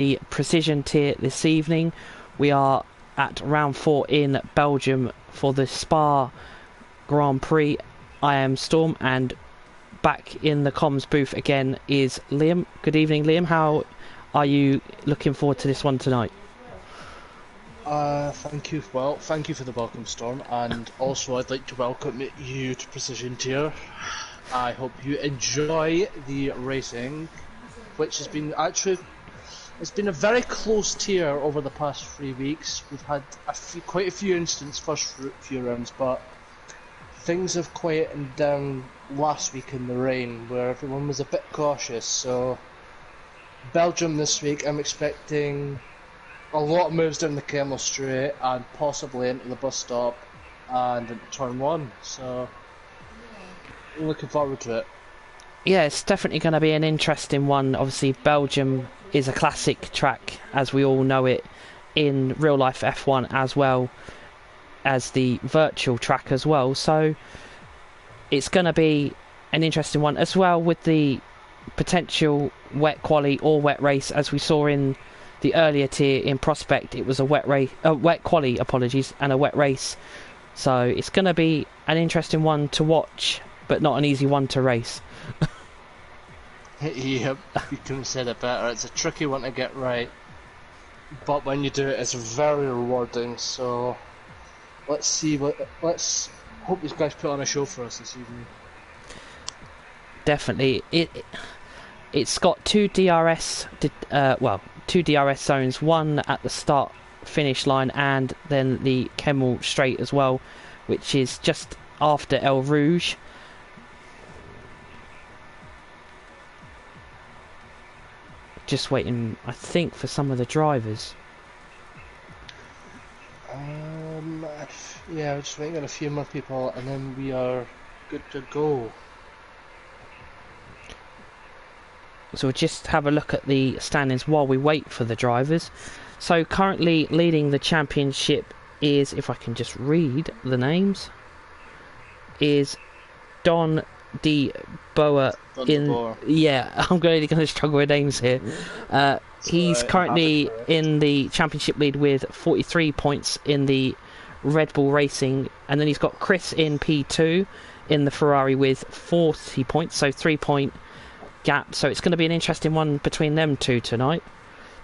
the Precision tier this evening. We are at round 4 in Belgium for the Spa Grand Prix. I am Storm, and back in the comms booth again is Liam. Good evening, Liam. How are you looking forward to this one tonight? Thank you. Well, thank you for the welcome, Storm, and also I'd like to welcome you to Precision Tier. I hope you enjoy the racing, which has been it's been a very close tier over the past 3 weeks. We've had quite a few instances first few rounds, but things have quietened down last week in the rain, where everyone was a bit cautious. So Belgium this week, I'm expecting a lot of moves down the Camel Straight and possibly into the bus stop and into turn 1. So I'm looking forward to it. Yeah, it's definitely going to be an interesting one. Obviously, Belgium is a classic track, as we all know it, in real life F1 as well as the virtual track as well. So it's going to be an interesting one as well, with the potential wet quali or wet race, as we saw in the earlier tier in Prospect. It was a wet quali, apologies, and a wet race. So it's going to be an interesting one to watch, but not an easy one to race. Yep, you couldn't have said it better. It's a tricky one to get right, but when you do it, it's very rewarding. So let's hope these guys put on a show for us this evening. Definitely, it's got two DRS zones, one at the start finish line and then the Camel Straight as well, which is just after El Rouge. Just waiting, I think, for some of the drivers. Yeah, we're just waiting on a few more people and then we are good to go. So we'll just have a look at the standings while we wait for the drivers. So currently leading the championship is, if I can just read the names, is Don De Boer. Yeah, I'm going to struggle with names here. He's currently in the championship lead with 43 points in the Red Bull Racing, and then he's got Chris in P2 in the Ferrari with 40 points, so 3-point gap. So it's going to be an interesting one between them two tonight.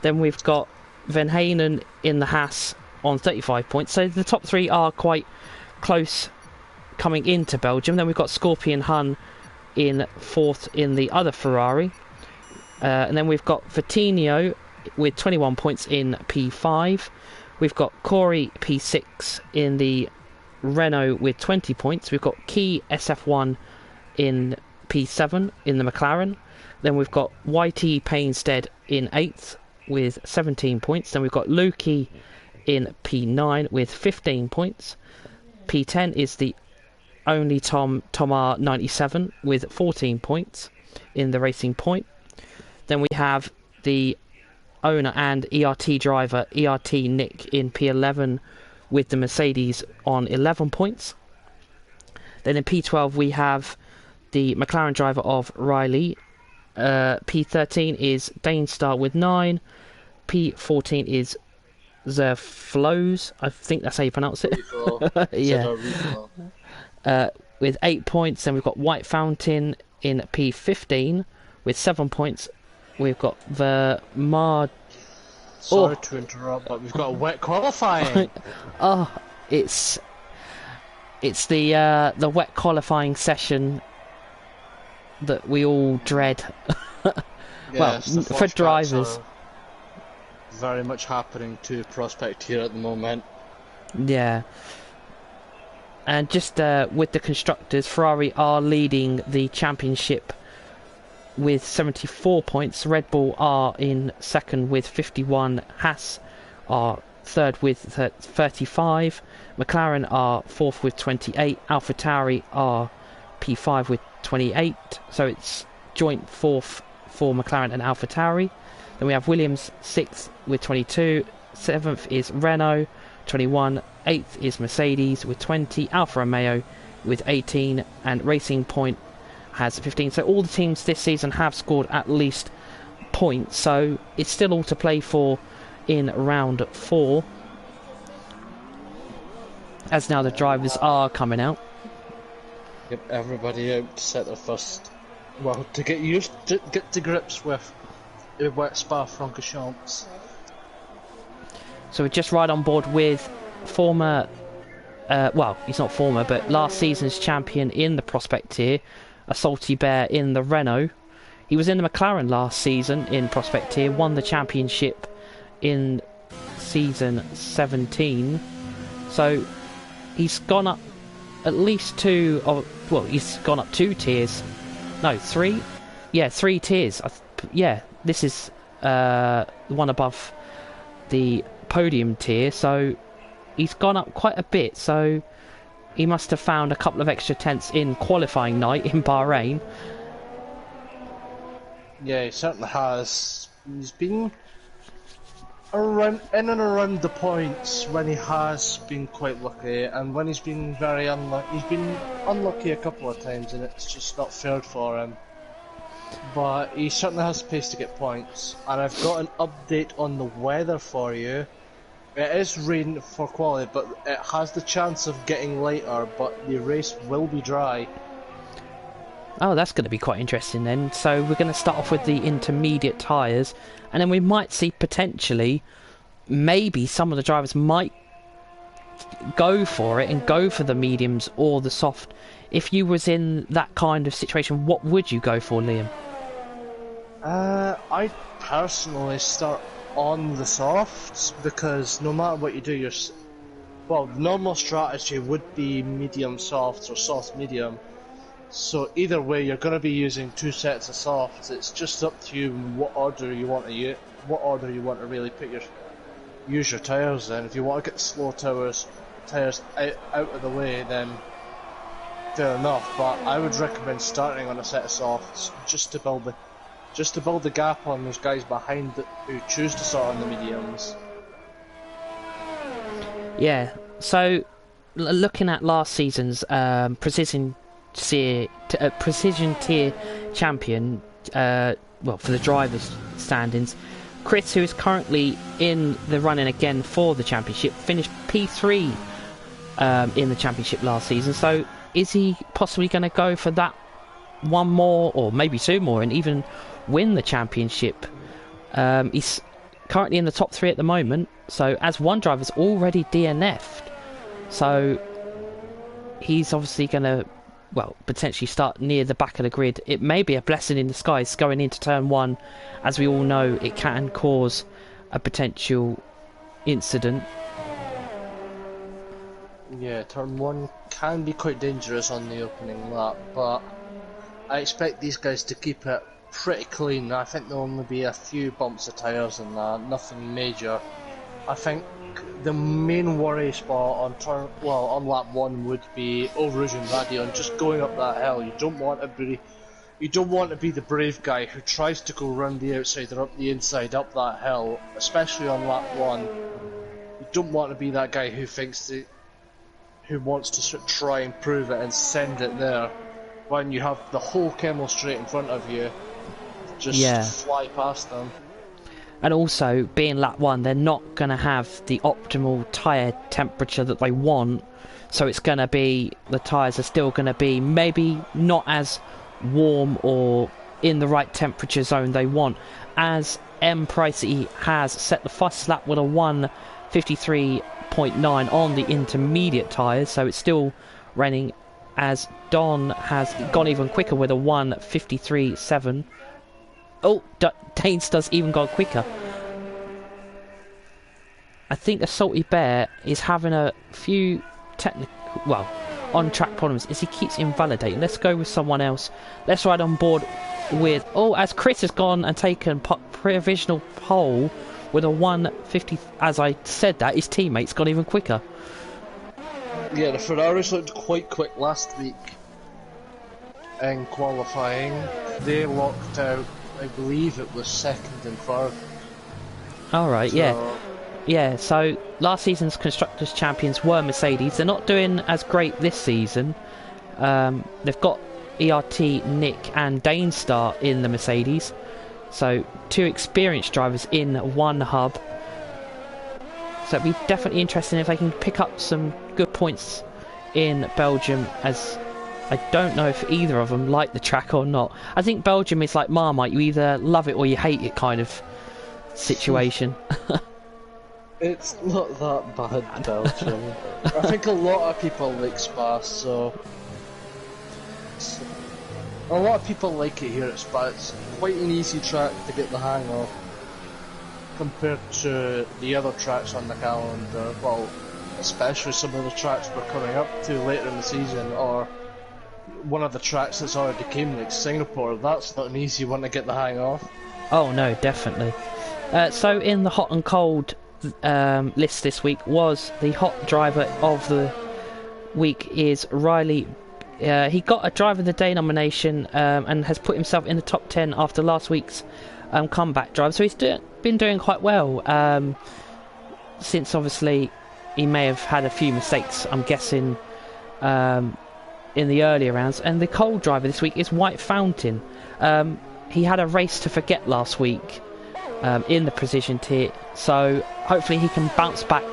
Then we've got Van Hanen in the Haas on 35 points. So the top three are quite close coming into Belgium. Then we've got Scorpion Hun in 4th in the other Ferrari. And then we've got Vitinho with 21 points in P5. We've got Corey P6 in the Renault with 20 points. We've got Key SF1 in P7 in the McLaren. Then we've got YT Painstead in 8th with 17 points. Then we've got Lukey in P9 with 15 points. P10 is the only Tomar 97 with 14 points in the Racing Point. Then we have the owner and ERT driver ERT Nick in P11 with the Mercedes on 11 points. Then in P12 we have the McLaren driver of Riley. P13 is Danestar with 9. P14 is Zerflows, I think that's how you pronounce it. Yeah. With 8 points. Then we've got White Fountain in P15 with 7 points. We've got the Sorry to interrupt, but we've got a wet qualifying. It's the wet qualifying session that we all dread. Well, for drivers, very much happening to Prospect here at the moment. Yeah. And just with the constructors, Ferrari are leading the championship with 74 points. Red Bull are in 2nd with 51. Haas are 3rd with 35. McLaren are 4th with 28. AlphaTauri are P5 with 28. So it's joint 4th for McLaren and AlphaTauri. Then we have Williams 6th with 22. 7th is Renault 21. 8th is Mercedes with 20. Alfa Romeo with 18. And Racing Point has 15. So all the teams this season have scored at least points, so it's still all to play for in round 4. As now the drivers are coming out. Yep, everybody out to set their first. Well, to get to grips with Spa-Francorchamps. So we're just right on board with former, well, he's not former, but last season's champion in the Prospect tier, a Salty Bear in the Renault. He was in the McLaren last season in Prospect tier, won the championship in season 17. So he's gone up at least he's gone up 2 tiers. No, 3? Yeah, 3 tiers. Yeah, this is the one above the podium tier, so he's gone up quite a bit, so he must have found a couple of extra tenths in qualifying night in Bahrain. Yeah, he certainly has. He's been around, in and around the points when he has been quite lucky, and when he's been very unlucky. He's been unlucky a couple of times, and it's just not fair for him. But he certainly has the pace to get points, and I've got an update on the weather for you. It is rain for quality, but it has the chance of getting lighter, but the race will be dry. Oh, that's going to be quite interesting then. So we're going to start off with the intermediate tyres, and then we might see potentially, maybe some of the drivers might go for it and go for the mediums or the soft. If you was in that kind of situation, what would you go for, Liam? I personally start on the softs, because no matter what you do, the normal strategy would be medium softs or soft medium. So either way, you're going to be using 2 sets of softs. It's just up to you what order you want to really use your tyres in. If you want to get slow tyres out of the way, then fair enough. But I would recommend starting on a set of softs just to build the gap on those guys behind who choose to start on the mediums. Yeah. So looking at last season's precision tier champion, for the drivers' standings, Chris, who is currently in the running again for the championship, finished P3 in the championship last season. So is he possibly going to go for that one more, or maybe 2 more, and even win the championship? He's currently in the top 3 at the moment, so as one driver's already DNF'd, so he's obviously going to potentially start near the back of the grid. It may be a blessing in disguise going into turn 1. As we all know, it can cause a potential incident. Yeah, turn 1 can be quite dangerous on the opening lap, but I expect these guys to keep it pretty clean. I think there'll only be a few bumps of tyres and nothing major. I think the main worry spot on lap 1 would be Eau Rouge and Radion just going up that hill. You don't want to be the brave guy who tries to go round the outside or up the inside up that hill, especially on lap 1. You don't want to be that guy who wants to try and prove it and send it there when you have the whole Kemmel straight in front of you. Just fly past them. And also, being lap 1, they're not going to have the optimal tyre temperature that they want, so it's going to be, the tyres are still going to be maybe not as warm or in the right temperature zone they want, as M. Pricey has set the fastest lap with a 1:53.9 on the intermediate tyres, so it's still running, as Don has gone even quicker with a 1:53.7. Oh, Danes does even go quicker. I think a Salty Bear is having a few on-track problems as he keeps invalidating. Let's go with someone else. Let's ride on board with... as Chris has gone and taken provisional pole with a 1:50... As I said that, his teammate's gone even quicker. Yeah, the Ferraris looked quite quick last week in qualifying. They locked out, I believe it was 2nd and 3rd. Alright, yeah, so last season's Constructors' Champions were Mercedes. They're not doing as great this season. They've got ERT, Nick and Danestar in the Mercedes. So 2 experienced drivers in one hub. So it'd be definitely interesting if they can pick up some good points in Belgium, as I don't know if either of them like the track or not. I think Belgium is like Marmite, you either love it or you hate it kind of situation. It's not that bad, Belgium. I think a lot of people like Spa, so... A lot of people like it here at Spa. It's quite an easy track to get the hang of compared to the other tracks on the calendar. Well, especially some of the tracks we're coming up to later in the season, or one of the tracks that's already came, like Singapore. That's not an easy one to get the hang of. Oh no, definitely. So in the hot and cold list this week was the hot driver of the week is Riley. He got a driver of the day nomination and has put himself in the top 10 after last week's comeback drive. So he's been doing quite well since obviously he may have had a few mistakes, I'm guessing, in the earlier rounds. And the cold driver this week is White Fountain. He had a race to forget last week in the precision tier, so hopefully he can bounce back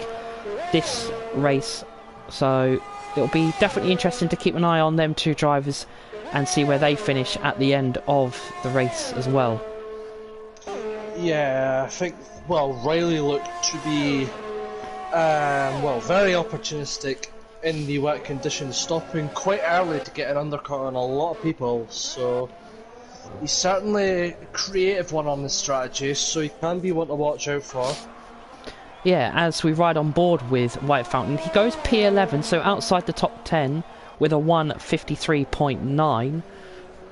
this race. So it'll be definitely interesting to keep an eye on them 2 drivers and see where they finish at the end of the race as well. Yeah, I think, well, Riley looked to be, very opportunistic in the wet conditions, stopping quite early to get an undercut on a lot of people, so he's certainly a creative one on this strategy, so he can be one to watch out for. Yeah, as we ride on board with White Fountain, he goes P11, so outside the top 10 with a 1:53.9,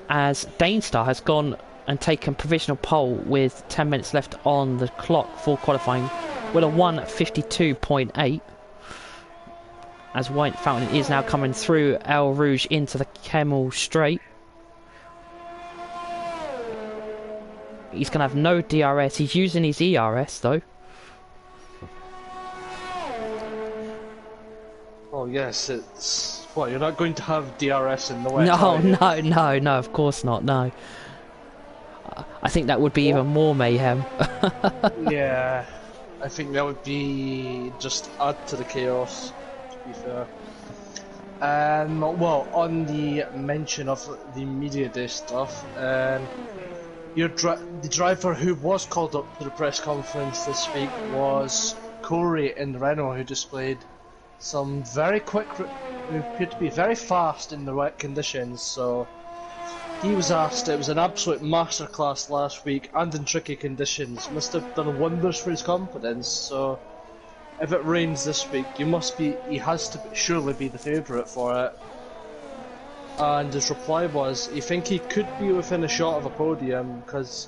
as Danestar has gone and taken provisional pole with 10 minutes left on the clock for qualifying with a 1:52.8, as White Fountain is now coming through El Rouge into the Kemmel Straight. He's going to have no DRS, he's using his ERS though. Oh yes, it's... Well, you're not going to have DRS in the wet, No, of course not, no. I think that would be even more mayhem. Yeah, I think that would be just add to the chaos, to be fair. Well, on the mention of the media day stuff, the driver who was called up to the press conference this week was Corey in the Renault, who displayed some very quick, who appeared to be very fast in the wet conditions, so he was asked. It was an absolute masterclass last week, and in tricky conditions. Must have done wonders for his confidence, so if it rains this week, he has to surely be the favourite for it. And his reply was, he think he could be within a shot of a podium, because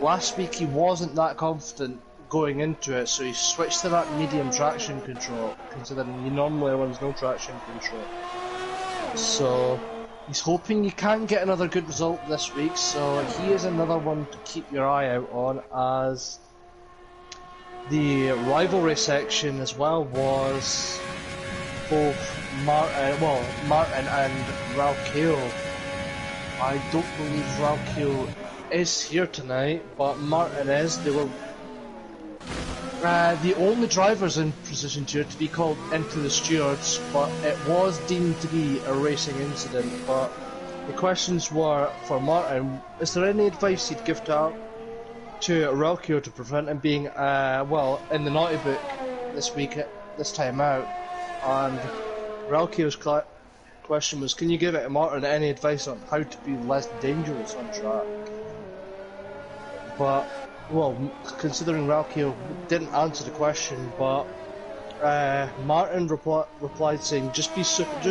last week he wasn't that confident going into it, so he switched to that medium traction control, considering he normally runs no traction control. So he's hoping he can get another good result this week, so he is another one to keep your eye out on, as the rivalry section as well was both Martin and Raquel. I don't believe Raquel is here tonight, but Martin is. They were the only drivers in Precision Tier to be called into the stewards, but it was deemed to be a racing incident. But the questions were for Martin: is there any advice he'd give to Raquel to prevent him being in the naughty book this time out? And Raquel's question was, can you give it to Martin any advice on how to be less dangerous on track? But, well, considering Raquel didn't answer the question, but Martin replied saying, just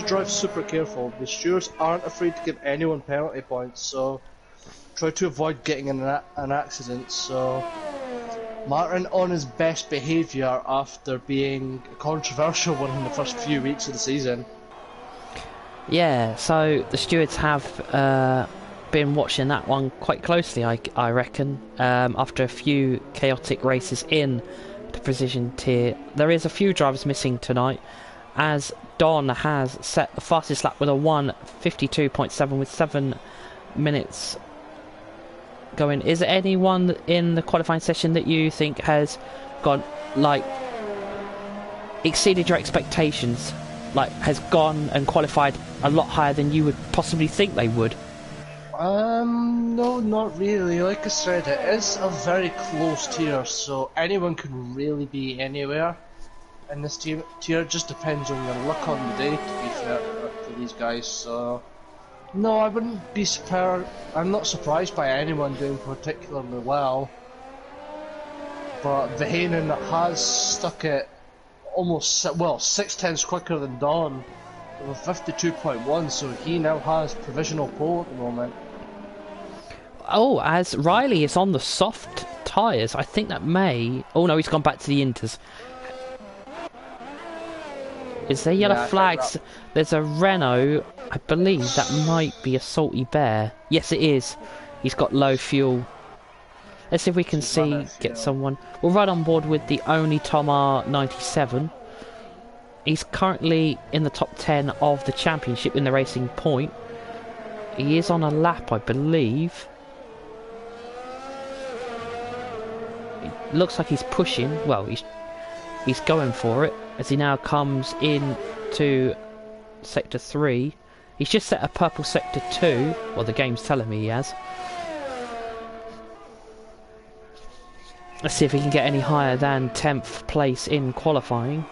drive super careful. The stewards aren't afraid to give anyone penalty points, so try to avoid getting in an accident. So Martin on his best behaviour after being a controversial one in the first few weeks of the season. Yeah, so the stewards have been watching that one quite closely, I reckon, after a few chaotic races in the Precision Tier. There is a few drivers missing tonight, as Don has set the fastest lap with a 1:52.7 with 7 minutes going. Is there anyone in the qualifying session that you think has gone, like, exceeded your expectations? Like, has gone and qualified a lot higher than you would possibly think they would? No, not really. Like I said, it is a very close tier, so anyone can really be anywhere in this tier. It just depends on your luck on the day, to be fair to these guys. So, no, I wouldn't be surprised. I'm not surprised by anyone doing particularly well. But Vahanen has stuck it almost, well, 6/10 quicker than Don with 52.1, so he now has provisional pole at the moment. Oh, as Riley is on the soft tyres, I think that may... Oh no, he's gone back to the Inters. Is there yellow flags? There's a Renault. I believe that might be a Salty Bear. Yes, it is. He's got low fuel. Let's see if we can get someone. We're right on board with the only Tom R97. He's currently in the top 10 of the championship in the racing point. He is on a lap, I believe. It looks like he's pushing. Well, he's going for it as he now comes in to sector 3. He's just set a purple sector 2. Well, the game's telling me he has. Let's see if he can get any higher than 10th place in qualifying.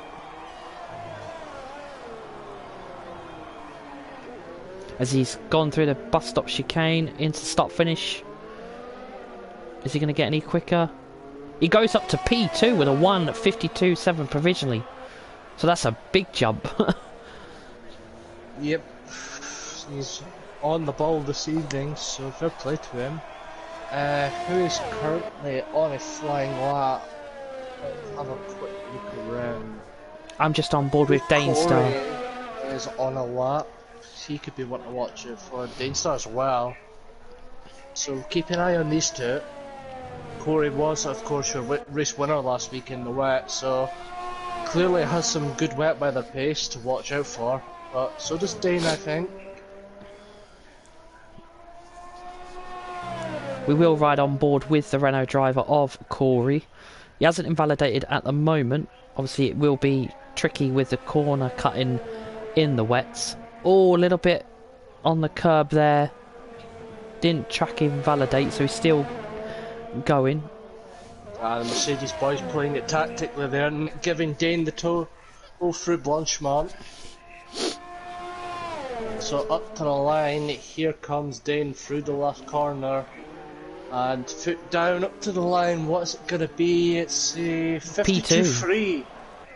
As he's gone through the bus stop chicane into start finish. Is he going to get any quicker? He goes up to P2 with a 1:52.7 provisionally. So that's a big jump. Yep. He's on the ball this evening, so fair play to him. Who is currently on a flying lap? Let's have a quick look around. I'm just on board with Danestar. Corey is on a lap. He could be one to watch it for Danestar as well. So keep an eye on these two. Corey was, of course, your race winner last week in the wet, so clearly has some good wet weather pace to watch out for. But so does Dane, I think. We will ride on board with the Renault driver of Corey. He hasn't invalidated at the moment. Obviously, it will be tricky with the corner cutting in the wets. Oh, a little bit on the curb there. Didn't track invalidate, so he's still going. The Mercedes boys playing it tactically there and giving Dane the toe through Blanchemont. So up to the line, here comes Dane through the last corner. And foot down up to the line, what's it going to be? It's a 52.3.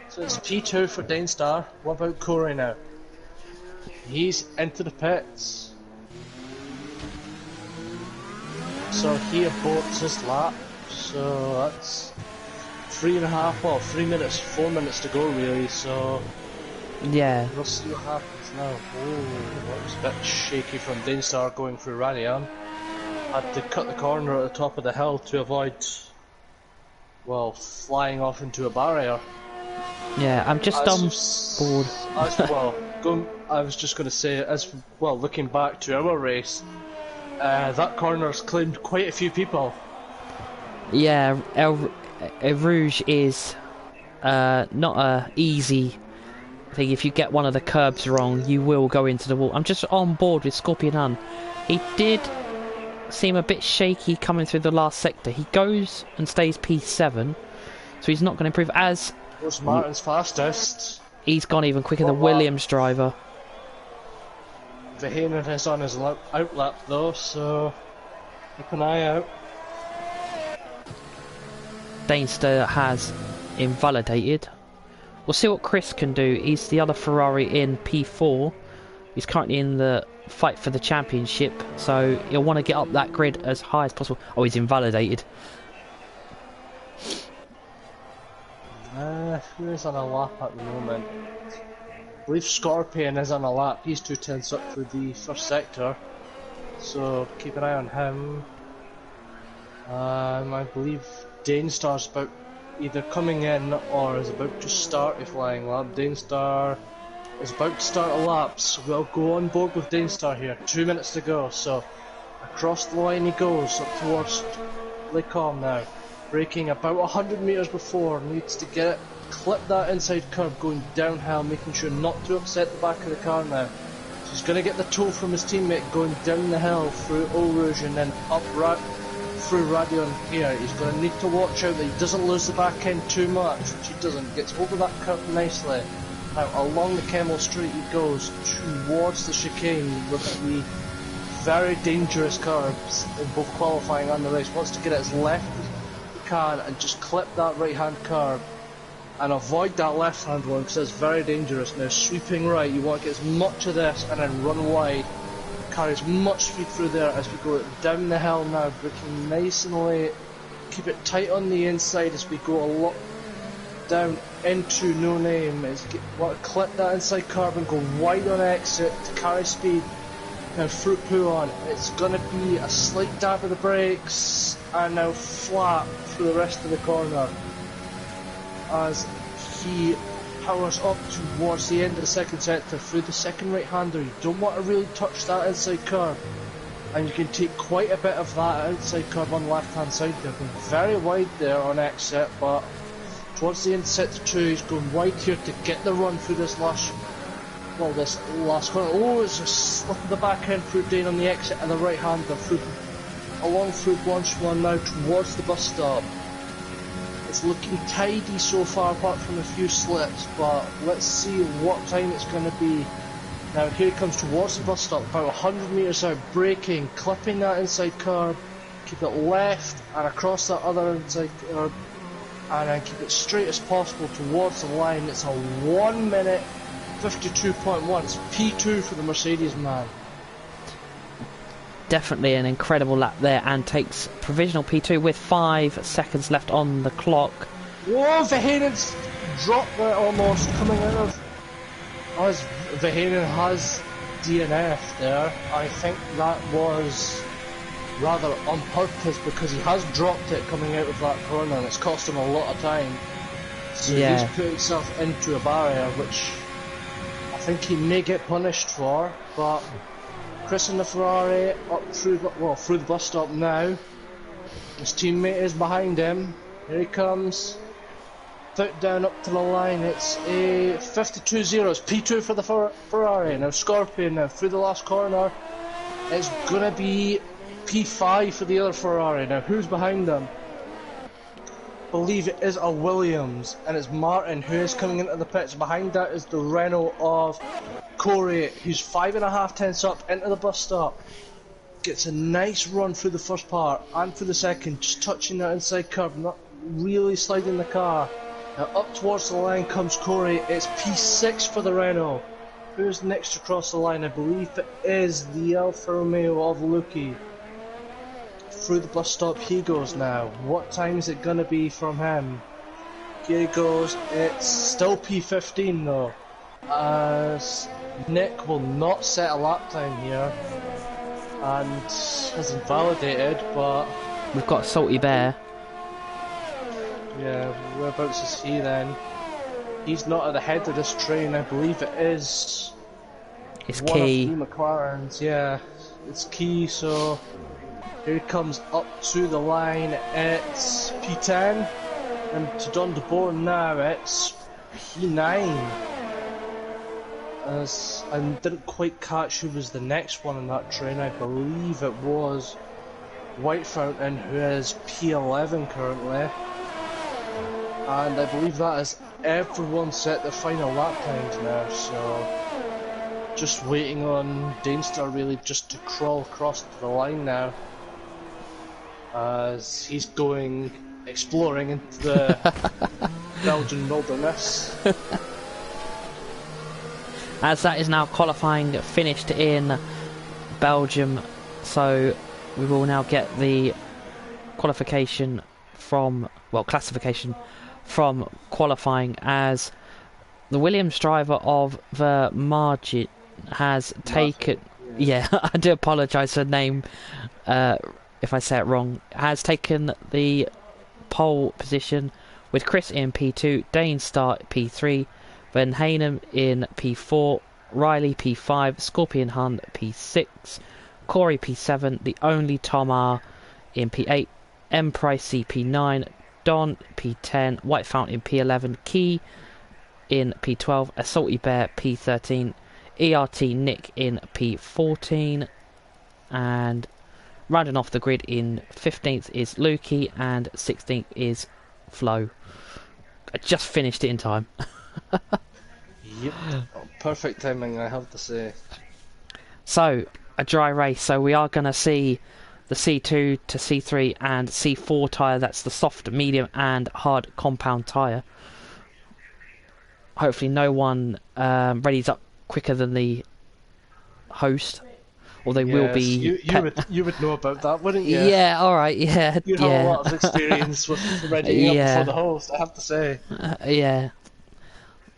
So it's P2 for Danestar. What about Corey now? He's into the pits. So he aborts his lap. So that's 3.5, well, 3 minutes, 4 minutes to go really. So yeah, we'll see what happens now. Oh, that was a bit shaky from Danestar going through Radian. Had to cut the corner at the top of the hill to avoid, well, flying off into a barrier. Yeah, I'm just on board. I was just going to say, as well, looking back to our race, that corner's claimed quite a few people. Yeah, El Rouge is not a easy thing. If you get one of the curbs wrong, you will go into the wall. I'm just on board with Scorpion Hun. He did seem a bit shaky coming through the last sector. He goes and stays P7, so he's not going to improve. As was Martin's fastest. He's gone even quicker than Williams' driver. Vahanen is on his out lap though, so keep an eye out. Danestar has invalidated. We'll see what Chris can do. He's the other Ferrari in P4. He's currently in the fight for the championship, so he'll want to get up that grid as high as possible. Oh, he's invalidated. Who is on a lap at the moment? I believe Scorpion is on a lap. He's 2/10 up through the first sector, so keep an eye on him. I believe Danestar's about either coming in or is about to start a flying lap. Danestar is about to start a lap, so we'll go on board with Danestar here. 2 minutes to go, so Across the line he goes, up towards Les Combes now. Braking about 100 metres before, needs to get it, clip that inside curb going downhill, making sure not to upset the back of the car now. So he's going to get the tow from his teammate going down the hill through Eau Rouge and then up through Radion here. He's going to need to watch out that he doesn't lose the back end too much, which he doesn't. Gets over that curve nicely. Now along the Kemmel Street he goes towards the chicane with the very dangerous curbs in both qualifying and the race. Wants to get it as left as he can and just clip that right hand curb and avoid that left hand one because it's very dangerous. Now sweeping right, you want to get as much of this and then run wide. Carries much speed through there as we go down the hill now, braking nice and late. Keep it tight on the inside as we go a lot down into No Name. Want to clip that inside curb and go wide on exit to carry speed. Now through Pouon, it's going to be a slight dab of the brakes and now flat through the rest of the corner as he powers up towards the end of the second sector through the second right hander. You don't want to really touch that inside curb, and you can take quite a bit of that outside curb on the left hand side there. Going very wide there on exit, but towards the end of sector 2 he's going wide here to get the run through this last corner. Oh, it's just slipping the back end through Dane on the exit and the right hander along through Blanchemont now towards the bus stop. It's looking tidy so far apart from a few slips, but let's see what time it's going to be. Now here he comes towards the bus stop, about 100 metres out, braking, clipping that inside curb, keep it left and across that other inside curb, and then keep it straight as possible towards the line. It's a 1 minute 52.1. It's P2 for the Mercedes man. Definitely an incredible lap there, and takes provisional P2 with 5 seconds left on the clock. Whoa, Verheinen's dropped there almost, coming out of... As Verheinen has DNF there, I think that was rather on purpose because he has dropped it coming out of that corner and it's cost him a lot of time. So yeah. He's put himself into a barrier, which I think he may get punished for, but Chris in the Ferrari up through the bus stop now. His teammate is behind him. Here he comes. Foot down up to the line. It's a 52.0. It's P2 for the Ferrari. Now Scorpion now through the last corner. It's gonna be P5 for the other Ferrari. Now who's behind them? I believe it is a Williams, and it's Martin who is coming into the pits. Behind that is the Renault of Corey, who's 5.5 tenths up into the bus stop. Gets a nice run through the first part and through the second, just touching that inside curb, not really sliding the car. Now up towards the line comes Corey. It's P6 for the Renault. Who's next to cross the line? I believe it is the Alfa Romeo of Luki. Through the bus stop he goes now. What time is it going to be from him? Here he goes. It's still P15 though, as Nick will not set a lap time here and has invalidated, but we've got Salty Bear. Yeah, whereabouts is he then? He's not at the head of this train. I believe it is It's one Key. of the McLarens. Yeah, it's Key. So here he comes up to the line. It's P10, and to Don de Boer now it's P9. As I didn't quite catch who was the next one on that train. I believe it was White Fountain, who is P11 currently. And I believe that is everyone set their final lap times now, so just waiting on Danestar really just to crawl across to the line now, as he's going exploring into the Belgian wilderness. As that is now qualifying finished in Belgium, so we will now get the classification from qualifying, as the Williams driver of the margin has taken... Yeah, I do apologise for the name if I say it wrong. Has taken the pole position with Chris in P2, Dane Start P3, Van Hanem in P4, Riley P5, Scorpion Hunt P6, Corey P7, The Only Tomar in P8, M Price P9, Don P10, White Fountain P11, Key in P12, A Salty Bear P13, ERT Nick in P14, and rounding off the grid in 15th is Lukey, and 16th is Flo. I just finished it in time. Yep. Oh, perfect timing, I have to say. So, a dry race. So we are going to see the C2 to C3 and C4 tyre. That's the soft, medium and hard compound tyre. Hopefully no one readies up quicker than the host. Or they will be... You would know about that, wouldn't you? Yeah, alright, yeah. You have a lot of experience with readying up before the host, I have to say. Yeah.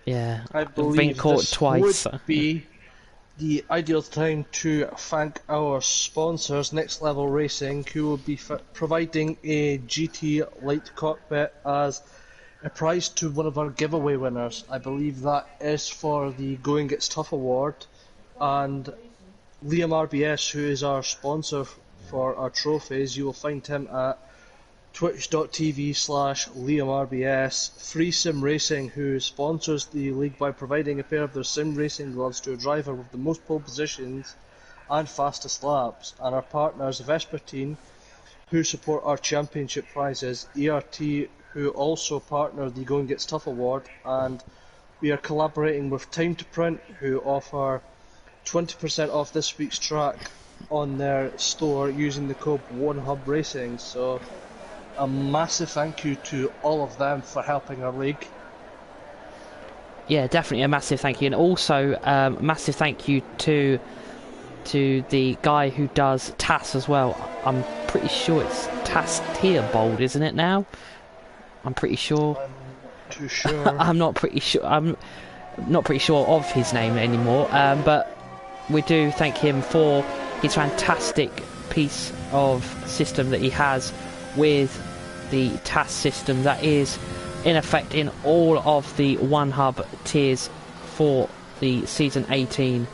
Yeah. I I've believe been caught this twice. would be the ideal time to thank our sponsors, Next Level Racing, who will be providing a GT Light Cockpit as a prize to one of our giveaway winners. I believe that is for the Going Gets Tough award, and Liam RBS, who is our sponsor for our trophies, you will find him at twitch.tv/LiamRBS. Free Sim Racing, who sponsors the league by providing a pair of their sim racing gloves to a driver with the most pole positions and fastest laps. And our partners Vespertine, who support our championship prizes, ERT, who also partner the Going Gets Tough award, and we are collaborating with Time to Print, who offer 20% off this week's track on their store using the code OneHubRacing. So a massive thank you to all of them for helping our league. Yeah, definitely a massive thank you, and also massive thank you to the guy who does TAS as well. I'm pretty sure it's TAS Tierbold, isn't it now? I'm pretty sure. I'm not too sure. I'm not pretty sure. I'm not pretty sure of his name anymore. But we do thank him for his fantastic piece of system that he has with the TAS system that is in effect in all of the One Hub tiers for the season 18.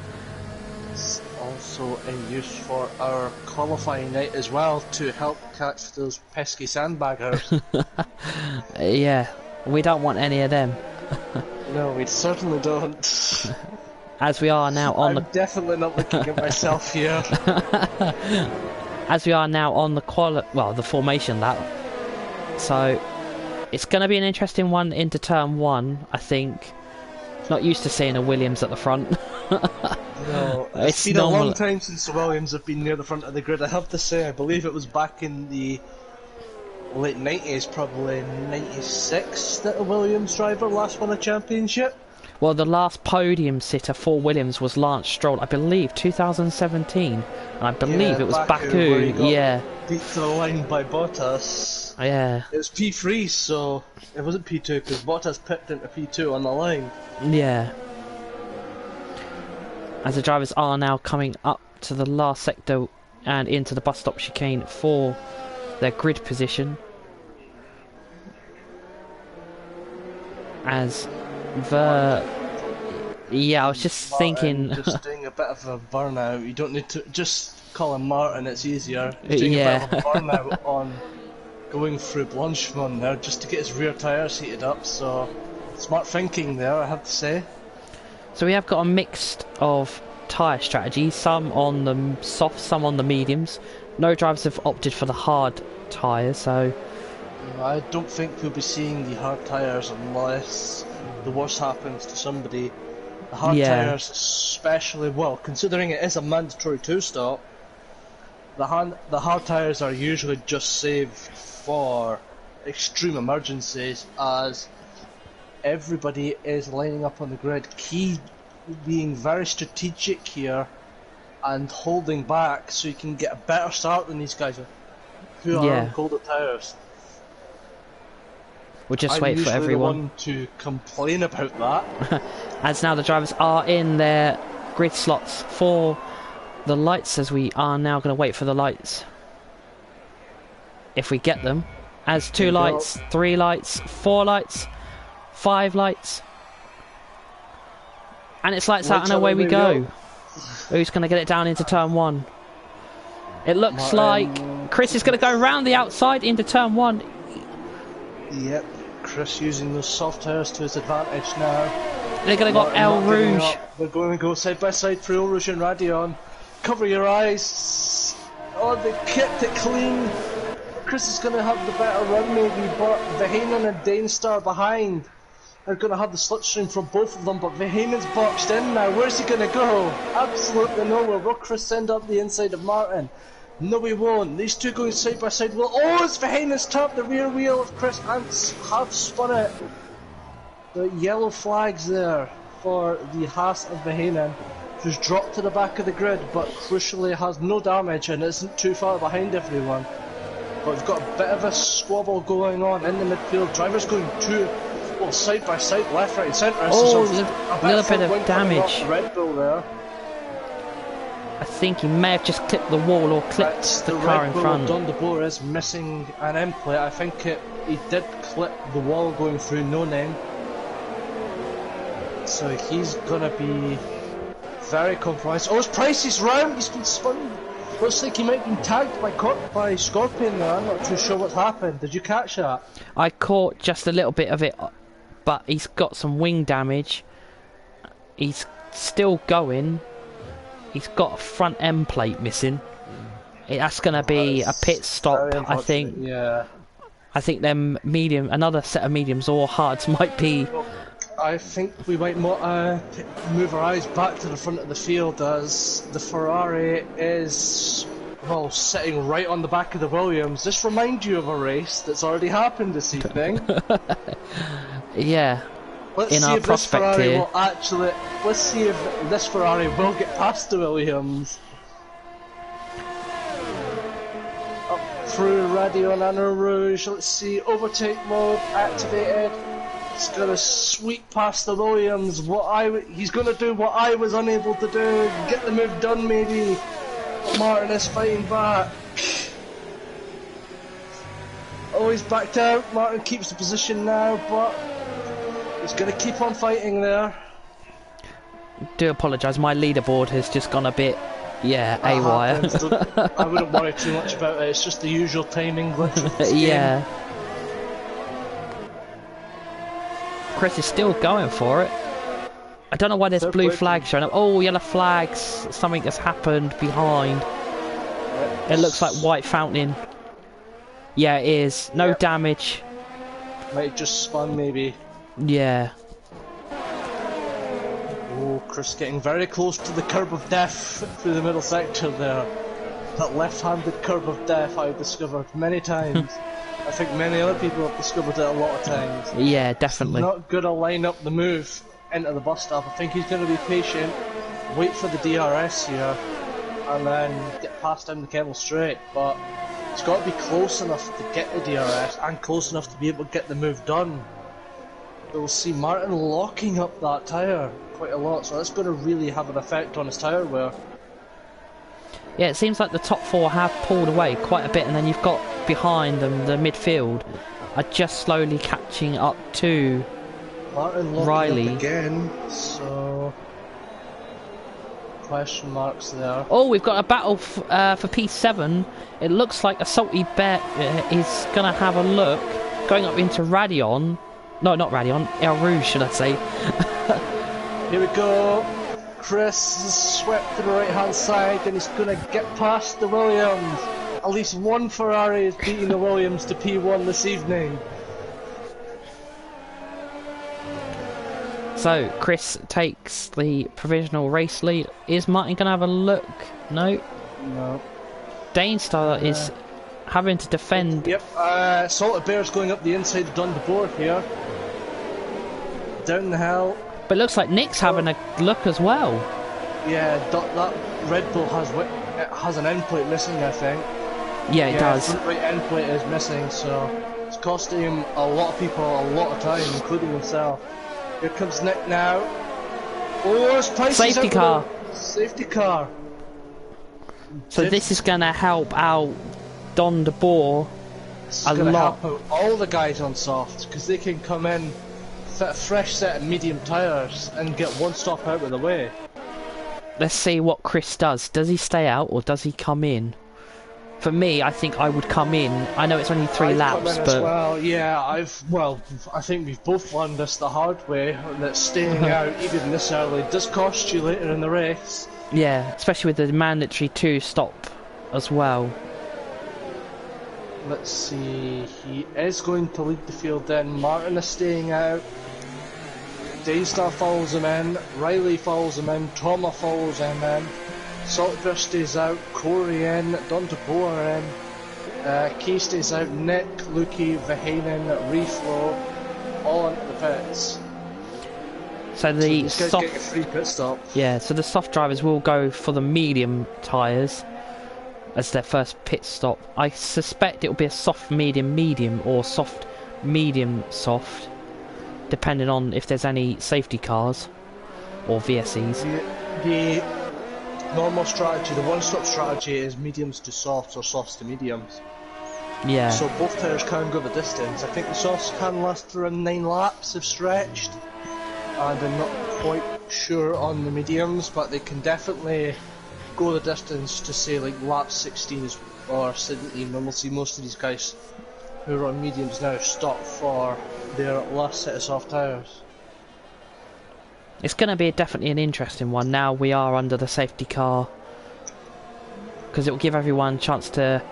It's also in use for our qualifying night as well to help catch those pesky sandbaggers. Yeah, we don't want any of them. No, we certainly don't. As we are now on I'm definitely not looking at myself here. As we are now on the the formation lap. So it's going to be an interesting one into turn one, I think. Not used to seeing a Williams at the front. No, it's been a long time since the Williams have been near the front of the grid. I have to say, I believe it was back in the late 90s, probably 96, that a Williams driver last won a championship. Well, the last podium sitter for Williams was Lance Stroll, I believe, 2017. And I believe it was Baku, yeah. Beat to the line by Bottas. Yeah. It was P3, so it wasn't P2, because Bottas pipped into P2 on the line. Yeah. As the drivers are now coming up to the last sector and into the bus stop chicane for their grid position. As yeah, I was just thinking. Just doing a bit of a burnout. You don't need to just call him Martin. It's easier. He's doing a bit of a burnout on going through Blanchemont there, just to get his rear tyres heated up. So smart thinking there, I have to say. So we have got a mixed of tyre strategies. Some on the soft, some on the mediums. No drivers have opted for the hard tyres, so. I don't think we'll be seeing the hard tyres unless the worst happens to somebody. The hard tyres especially, well, considering it is a mandatory two-stop, the hard tyres are usually just saved for extreme emergencies, as everybody is lining up on the grid, key being very strategic here and holding back so you can get a better start than these guys who are on colder tyres. We'll just wait for everyone. I'm usually the one to complain about that. As now the drivers are in their grid slots for the lights, as we are now going to wait for the lights. If we get them. As 2 lights, 3 lights, 4 lights, 5 lights. And it's lights out and away we go. Who's going to get it down into turn 1? It looks like Chris is going to go around the outside into turn 1. Yep, Chris using those soft tyres to his advantage now. They're going to go El Rouge. They're going to go side by side for El Rouge and Radion. Cover your eyes. Oh, they kept it clean. Chris is going to have the better run maybe, but Verheyen and Dainstar behind are going to have the slipstream from both of them, but Verheyen's boxed in now. Where's he going to go? Absolutely nowhere. Will Chris send up the inside of Martin? No, he won't. These two going side by side. Well, oh, it's Verheyen's tapped the rear wheel of Chris and have spun it. The yellow flags there for the Haas of Verheyen, who's dropped to the back of the grid, but crucially has no damage and isn't too far behind everyone. But we've got a bit of a squabble going on in the midfield. Drivers going side by side, left, right, and centre. Oh, a little bit of damage. Red Bull there. I think he may have just clipped the wall or clipped the car in front. Don de Boer is missing an end plate. I think he did clip the wall going through no name. So he's gonna be very compromised. Oh, his Price is round. He's been spun. Looks like he might have been tagged by Scorpion there. I'm not too sure what's happened. Did you catch that? I caught just a little bit of it, but he's got some wing damage. He's still going. He's got a front end plate missing. That's going to be a pit stop, I think. Yeah. I think them another set of mediums or hards might be. I think we might move our eyes back to the front of the field as the Ferrari is, well, sitting right on the back of the Williams. This reminds you of a race that's already happened this evening. Yeah. Let's see if this Ferrari will get past the Williams. Up through Radion and Rouge. Let's see, overtake mode activated. He's gonna sweep past the Williams. He's gonna do what I was unable to do. Get the move done, maybe. But Martin is fighting back. Oh, he's backed out. Martin keeps the position now, but he's gonna keep on fighting there. Do apologise. My leaderboard has just gone a bit, AWire. I wouldn't worry too much about it. It's just the usual timing glitch. Yeah. Chris is still going for it. I don't know why there's blue flags showing up. Oh, yellow flags. Something has happened behind. It looks like white fountain. Yeah, it is. No damage. Might just spun, maybe. Yeah. Oh, Chris getting very close to the curb of death through the middle sector there. That left-handed curb of death I've discovered many times. I think many other people have discovered it a lot of times. Yeah, definitely. He's not going to line up the move into the bus stop. I think he's going to be patient, wait for the DRS here, and then get past him the Kemmel straight. But he's got to be close enough to get the DRS and close enough to be able to get the move done. We'll see Martin locking up that tyre quite a lot, so that's going to really have an effect on his tyre wear. Yeah, it seems like the top four have pulled away quite a bit, and then you've got behind them the midfield are just slowly catching up to Martin locking Riley up again, so question marks there. Oh, we've got a battle for P7. It looks like a Salty Bet is going to have a look, going up into Radion. No, not Radion, El Rouge, should I say. Here we go. Chris is swept to the right hand side and he's going to get past the Williams. At least one Ferrari is beating the Williams to P1 this evening. So, Chris takes the provisional race lead. Is Martin going to have a look? No. No. Dainstar is having to defend. Yep, Salted Bear's going up the inside of Don de Boer here. Down the hill. But it looks like Nick's having a look as well. Yeah, that Red Bull has an end plate missing, I think. Yeah, it does. The front right end plate is missing, so it's costing him a lot of people a lot of time, including himself. Here comes Nick now. Oh, his Price Safety car. Safety car. So this is going to help out Don de Boer a lot. Help out all the guys on softs, because they can come in, fit a fresh set of medium tyres, and get one stop out of the way. Let's see what Chris does. Does he stay out or does he come in? for me, I think I would come in. I know it's only 3 I've laps, come in but as well. Yeah, I think we've both learned this the hard way. That staying out even this early does cost you later in the race. yeah, especially with the mandatory 2 stop as well. Let's see, he is going to lead the field then. Martin is staying out. Daystar follows him in. Riley follows him in. Toma follows him in. Saltfish stays out. Corey in. Don DeBoer are in. Key stays out. Nick, Lukey, Vahanen, Reflow, all into the pits. So the these guys get a free pit stop. Yeah, so the soft drivers will go for the medium tyres as their first pit stop. I suspect it will be a soft medium medium or soft medium soft, depending on if there's any safety cars or VSEs. The normal strategy, the one-stop strategy, is mediums to softs or softs to mediums. Yeah. So both tyres can go the distance. I think the softs can last around 9 laps if stretched, and I'm not quite sure on the mediums, but they can definitely go the distance to say like lap 16 or 17, and we'll see most of these guys who are on mediums now stop for their last set of soft tyres. It's going to be definitely an interesting one. Now we are under the safety car, because it will give everyone a chance to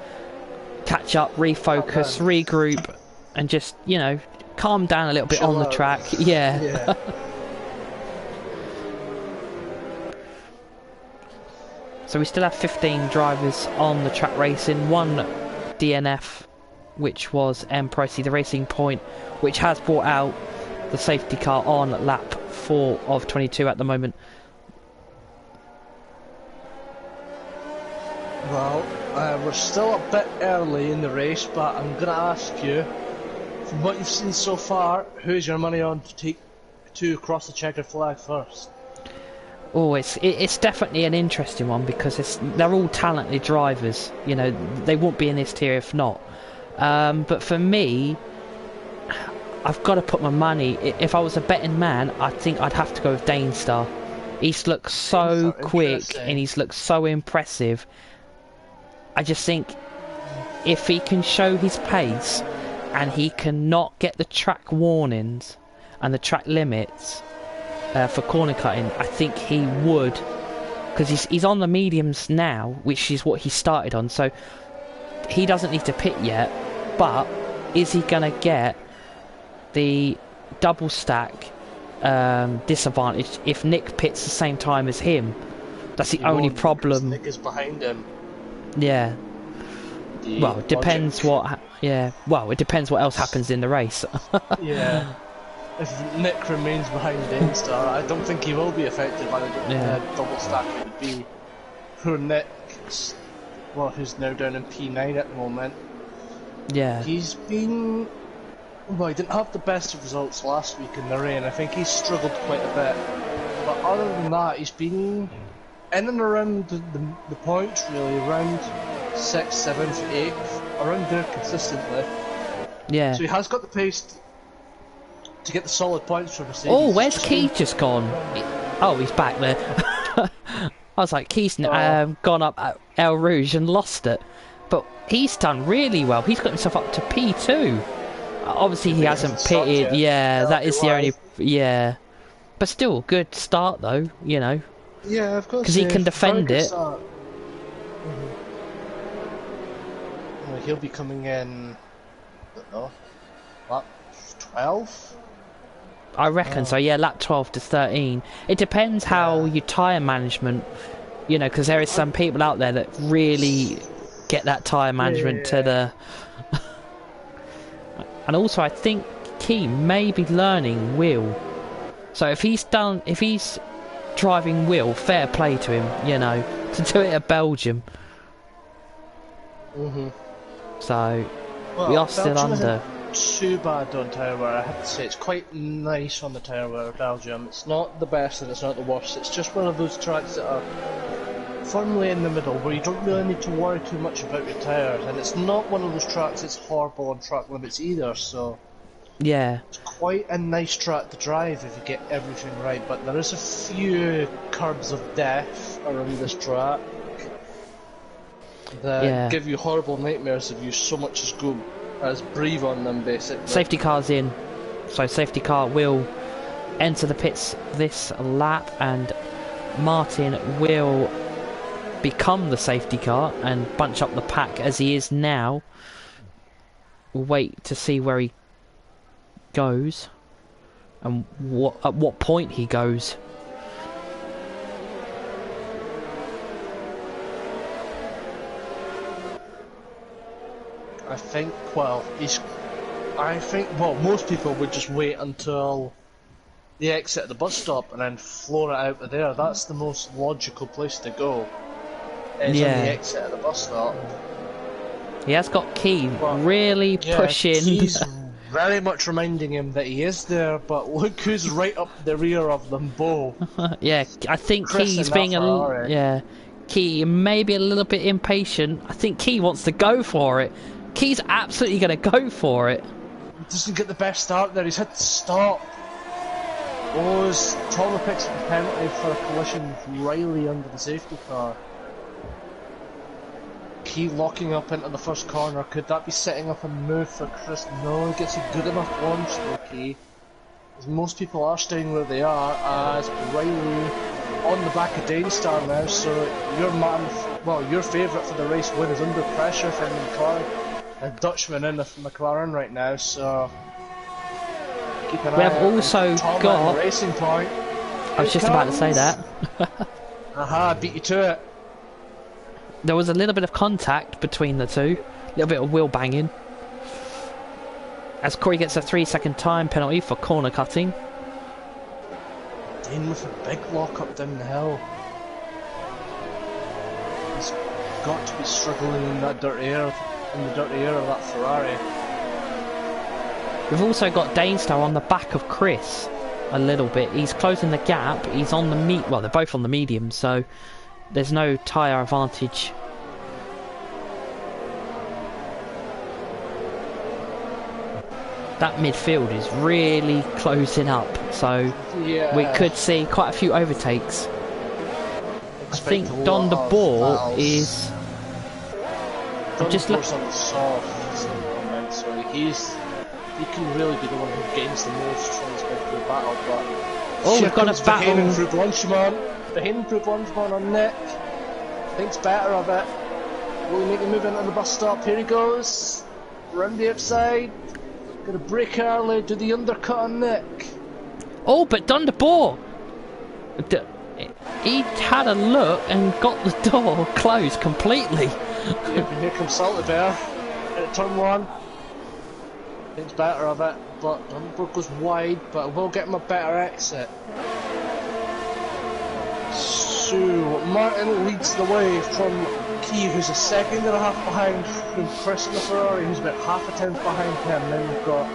catch up, refocus, regroup, and just, you know, calm down a little bit on the track. Yeah. So we still have 15 drivers on the track racing, 1 DNF, which was M-Procy, the Racing Point, which has brought out the safety car on lap 4 of 22 at the moment. Well, we're still a bit early in the race, but I'm going to ask you, from what you've seen so far, who's your money on to cross the checkered flag first? Oh, it's definitely an interesting one, because they're all talented drivers. You know, they won't be in this tier if not. But for me, I've got to put my money. If I was a betting man, I think I'd have to go with Danestar. He's looked so quick and he's looked so impressive. I just think if he can show his pace and he cannot get the track warnings and the track limits for corner cutting, I think he would, because he's on the mediums now, which is what he started on, so he doesn't need to pit yet. But is he going to get the double stack disadvantage if Nick pits the same time as him? That's the only problem. Nick is behind him. Yeah. Well, it depends what. Yeah. Well, it depends what else happens in the race. Yeah. If Nick remains behind Danestar, I don't think he will be affected by the double stack. It would be poor Nick, well, who's now down in P9 at the moment. Yeah. He's been... Well, he didn't have the best of results last week in the rain. I think he's struggled quite a bit. But other than that, he's been in and around the points, really, around 6th, 7th, 8th, around there consistently. Yeah. So he has got the pace to get the solid points for Mercedes. Oh, where's Keith just gone? Oh, he's back there. I was like, Keith's gone up El Rouge and lost it. But he's done really well. He's got himself up to P2. Obviously, he hasn't pitted. Yeah, that is the only... Yeah. But still, good start, though, you know. Yeah, of course. Because he can defend it. Well, he'll be coming in... I don't know. Lap 12? I reckon so, yeah, lap 12 to 13. It depends how your tyre management, you know, because there is some people out there that really get that tyre management to the... And also, I think Key may be learning wheel. So if he's driving wheel, fair play to him, you know, to do it at Belgium. So, we are still under. Too bad on tyre wear, I have to say. It's quite nice on the tyre wear of Belgium. It's not the best and it's not the worst. It's just one of those tracks that are firmly in the middle, where you don't really need to worry too much about your tyres, and it's not one of those tracks that's horrible on track limits either, so yeah, it's quite a nice track to drive if you get everything right. But there is a few curbs of death around this track. that Yeah. give you horrible nightmares if you so much as go as breathe on them, basically. Safety car's in, so safety car will enter the pits this lap, and Martin will become the safety car and bunch up the pack as he is now. We'll wait to see where he goes and at what point he goes. I think, well, most people would just wait until the exit at the bus stop and then floor it out of there. That's the most logical place to go. Is on the exit at the bus stop. He has got Key really pushing. He's very much reminding him that he is there, but look who's right up the rear of them both. Yeah, I think Chris Key's and being that Ferrari. Key maybe a little bit impatient. I think Key wants to go for it. Key's absolutely going to go for it. He doesn't get the best start there. He's had to stop. As Thomas picks up a penalty for a collision with Riley under the safety car. Key locking up into the first corner. Could that be setting up a move for Chris? No, he gets a good enough launch though, Key. As most people are staying where they are, as Riley on the back of Danestar now, so your favourite for the race win is under pressure from McLaren. A Dutchman in the McLaren right now, so keep an eye have also got Racing Point. I was just about to say that. Aha, beat you to it. There was a little bit of contact between the two, a little bit of wheel banging. As Corey gets a 3-second time penalty for corner cutting. In with a big lock up down the hill. He's got to be struggling in that dirty air, of that Ferrari. We've also got Danestar on the back of Chris a little bit. He's closing the gap. He's on the well, they're both on the medium, so there's no tyre advantage. That midfield is really closing up, so we could see quite a few overtakes. I think Don de Boer is just looking on the soft, so he can really be the one who gains the most from this midfield battle. But we've got a battle. The Hindenbrook Lunchman on Nick. Thinks better of it. Will he make a move into the bus stop? Here he goes. Round the outside. Gonna break early. Do the undercut on Nick. Oh, but Don de Boer, he had a look and got the door closed completely. Here comes Salty Bear at turn 1. Thinks better of it, but Dunbar goes wide, but it will get him a better exit. So Martin leads the way from Key, who's a second and a half behind from Chris in the Ferrari, who's about half a tenth behind him. Then we've got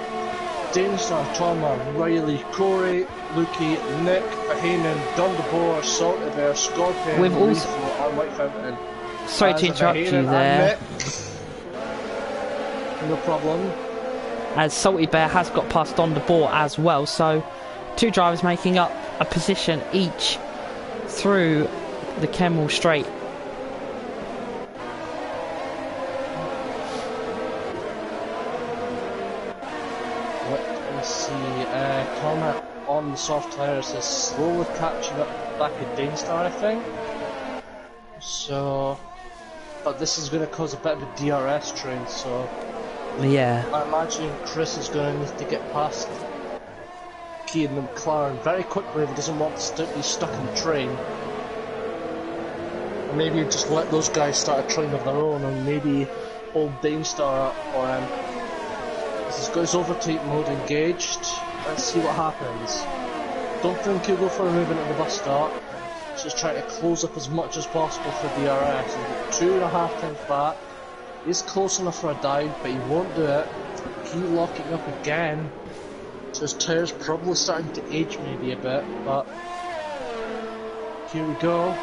Danestar, Thomas, Riley, Corey, Lukey, Nick, Bahanen, Don de Boer, Salty Bear, Scorpion, We've also on White Fountain. Sorry to interrupt you there. No problem. As Salty Bear has got past Don de Boer as well, so two drivers making up a position each through the Kemmel Straight. Let's see, Thomas on the soft tyres is slowly catching up back at Danestar, I think. So, but this is going to cause a bit of a DRS train, so yeah, I imagine Chris is going to need to get past Key and the McLaren very quickly if he doesn't want to be stuck in the train. Or maybe just let those guys start a train of their own and maybe hold Danestar up for him. He's got his overtake mode engaged. Let's see what happens. Don't think he'll go for a move into the bus stop. Just try to close up as much as possible for DRS. He'll get 2.5 times back. He's close enough for a dive, but he won't do it. Keep locking up again. So his tyres probably starting to age maybe a bit, but here we go.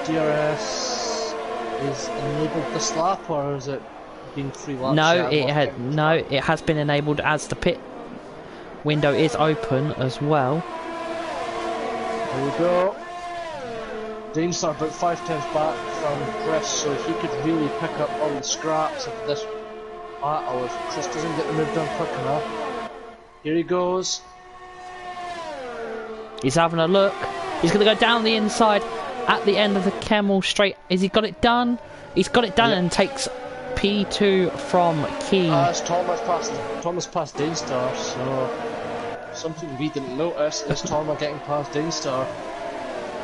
DRS is enabled this lap, or is it being free laps? No, it has been enabled as the pit window is open as well. Here we go. Dainstar about 5 times back from Chris, so he could really pick up on the scraps of this battle if Chris doesn't get the move done quick enough. Here he goes. He's having a look. He's going to go down the inside at the end of the Camel straight. Has he got it done? He's got it done, and takes P2 from Key. It's Thomas passed Dainstar, so something we didn't notice is Thomas getting past Dainstar.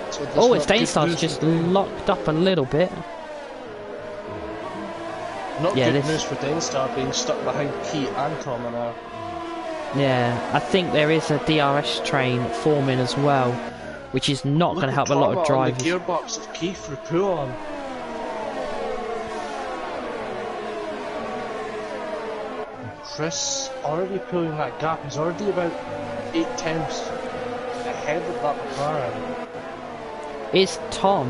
So it's Dainstar's just locked up a little bit. Not good news for Dainstar being stuck behind Key and Thomas now. Yeah, I think there is a DRS train forming as well, which is not going to help a lot of drivers. The gearbox of Key through pull on. Chris already pulling that gap. He's already about 8 tenths ahead of that McLaren. Is Tom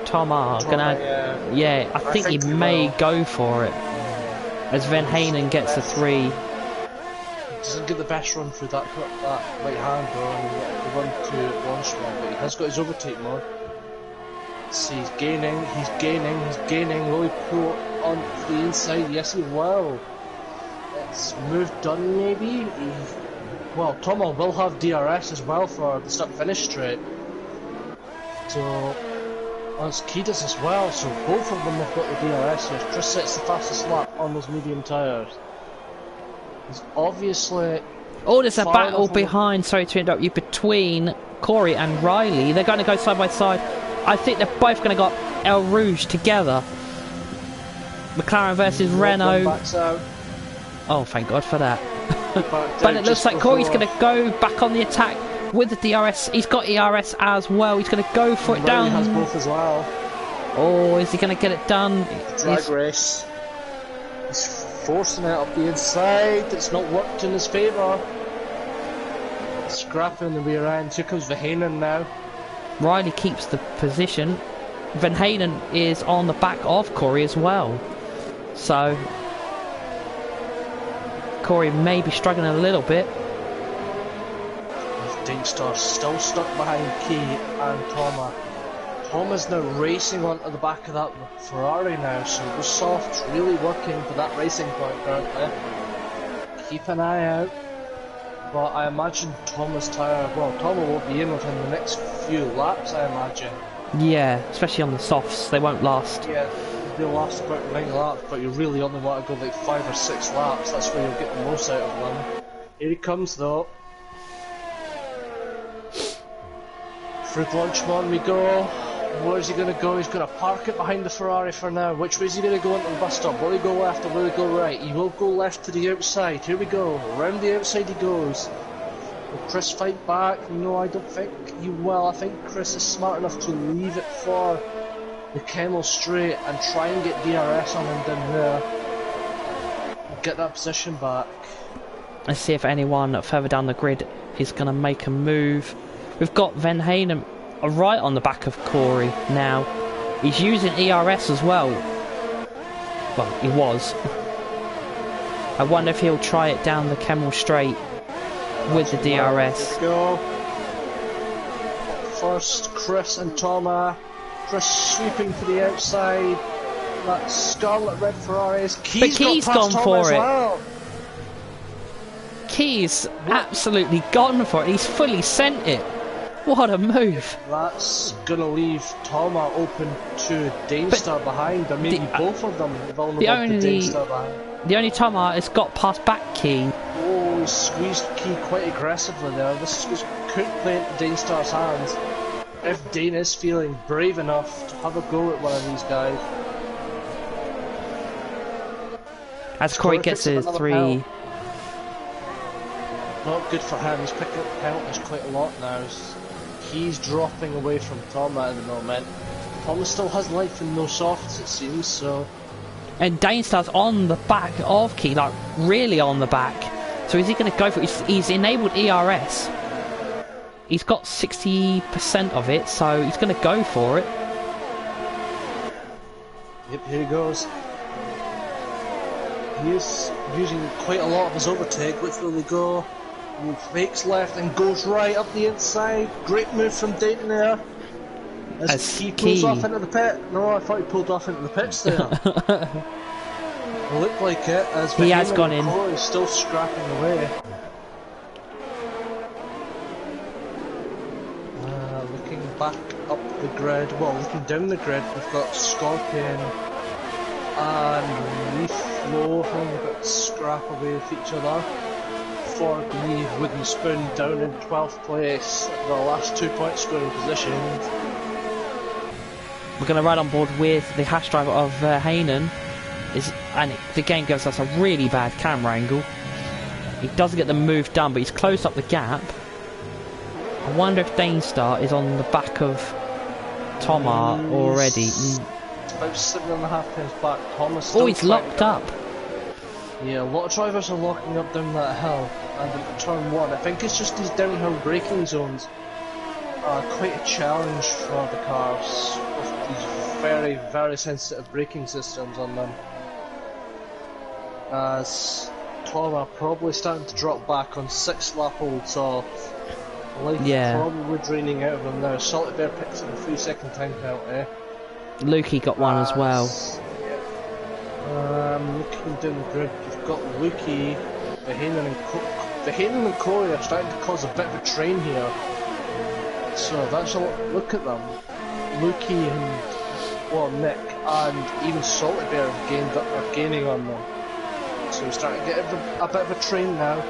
gonna? Yeah, I think he may go for it as Van Hanen gets a 3. Doesn't get the best run through that right hand though, and the run to launch one, but he has got his overtake mode. See, he's gaining. Will he pull on the inside? Yes, he will. It's move done, maybe. Well, Tomo will have DRS as well for the start-finish straight. So, as Key does as well. So both of them have got the DRS here. Chris sets the fastest lap on those medium tyres. He's obviously. Oh, there's a battle behind. Sorry to interrupt you. Between Corey and Riley, they're going to go side by side. I think they're both going to go El Rouge together. McLaren versus Renault. Oh, thank God for that. But it looks like Corey's going to go back on the attack with the DRS. He's got ERS as well. He's going to go for it down. He has both as well. Oh, is he going to get it done? Drag race. He's forcing it up the inside. It's not worked in his favour. Scrapping the rear end. Here comes Verheyen now. Riley keeps the position. Van Hanen is on the back of Corey as well. So Corey may be struggling a little bit. Dainstar still stuck behind Key and Thomas. Thomas now racing onto the back of that Ferrari now, so the soft's really working for that racing point currently. Keep an eye out. But I imagine Thomas' tyre, well, Thomas won't be in within the next few laps, I imagine. Yeah, especially on the softs, they won't last. Yeah, they'll last about 9 laps, but you really only want to go like 5 or 6 laps, that's where you'll get the most out of them. Here he comes though. Through Launchmon we go. Where's he going to go? He's going to park it behind the Ferrari for now. Which way is he going to go into the bus stop? Will he go left or will he go right? He will go left to the outside. Here we go. Around the outside he goes. Will Chris fight back? No, I don't think he will. I think Chris is smart enough to leave it for the Camel straight and try and get DRS on him down there. Get that position back. Let's see if anyone further down the grid is going to make a move. We've got Van Hanen right on the back of Corey now. He's using ERS as well. Well, he was. I wonder if he'll try it down the Camel straight with the DRS. Go. First, Chris and Thomas. Chris sweeping to the outside. That scarlet red Ferrari is Key's gone for it. Well. Key's absolutely gone for it. He's fully sent it. What a move! That's gonna leave Thomas open to Dainstar behind, or maybe both of them vulnerable to Dainstar behind. The only Thomas has got past back Key. Oh, he squeezed Key quite aggressively there. This could play into Dainstar's hands if Dane is feeling brave enough to have a go at one of these guys. As Corey gets his 3. Penalty. Not good for him, he's picking up penalties quite a lot now. He's dropping away from Thomas at the moment. Thomas still has life and no softs, it seems, so. And Dainstar's on the back of Key, like really on the back. So is he going to go for it? He's enabled ERS. He's got 60% of it, so he's going to go for it. Yep, here he goes. He is using quite a lot of his overtake. Which will he go? He fakes left and goes right up the inside. Great move from Dayton there. as he Key. pulls off into the pit. No, I thought he pulled off into the pits there. It looked like it, as He has gone in. He's still scrapping away. Looking back up the grid, well, looking down the grid, we've got Scorpion and Leaflow having a bit of scrap away with each other. For the Wooden Spoon down in 12th place, the last 2 point scoring positions. We're going to ride on board with the hash driver of Hainan. The game gives us a really bad camera angle. He doesn't get the move done, but he's closed up the gap. I wonder if Danestar is on the back of Tomar already. It's about 7.5 times back. Thomas. Oh, he's locked up. Yeah, a lot of drivers are locking up down that hill and into turn 1. I think it's just these downhill braking zones are quite a challenge for the cars with these very, very sensitive braking systems on them. As Tom are probably starting to drop back on 6 lap olds off. Life probably draining out of them now. Salty Bear picks up a 3-second time penalty. Lukey got one as well. Looking down the grid, you've got Lukey, the Hainan and Corey are starting to cause a bit of a train here. So that's a look at them. Lukey and Nick and even Salty Bear are gaining on them. So we're starting to get a bit of a train now.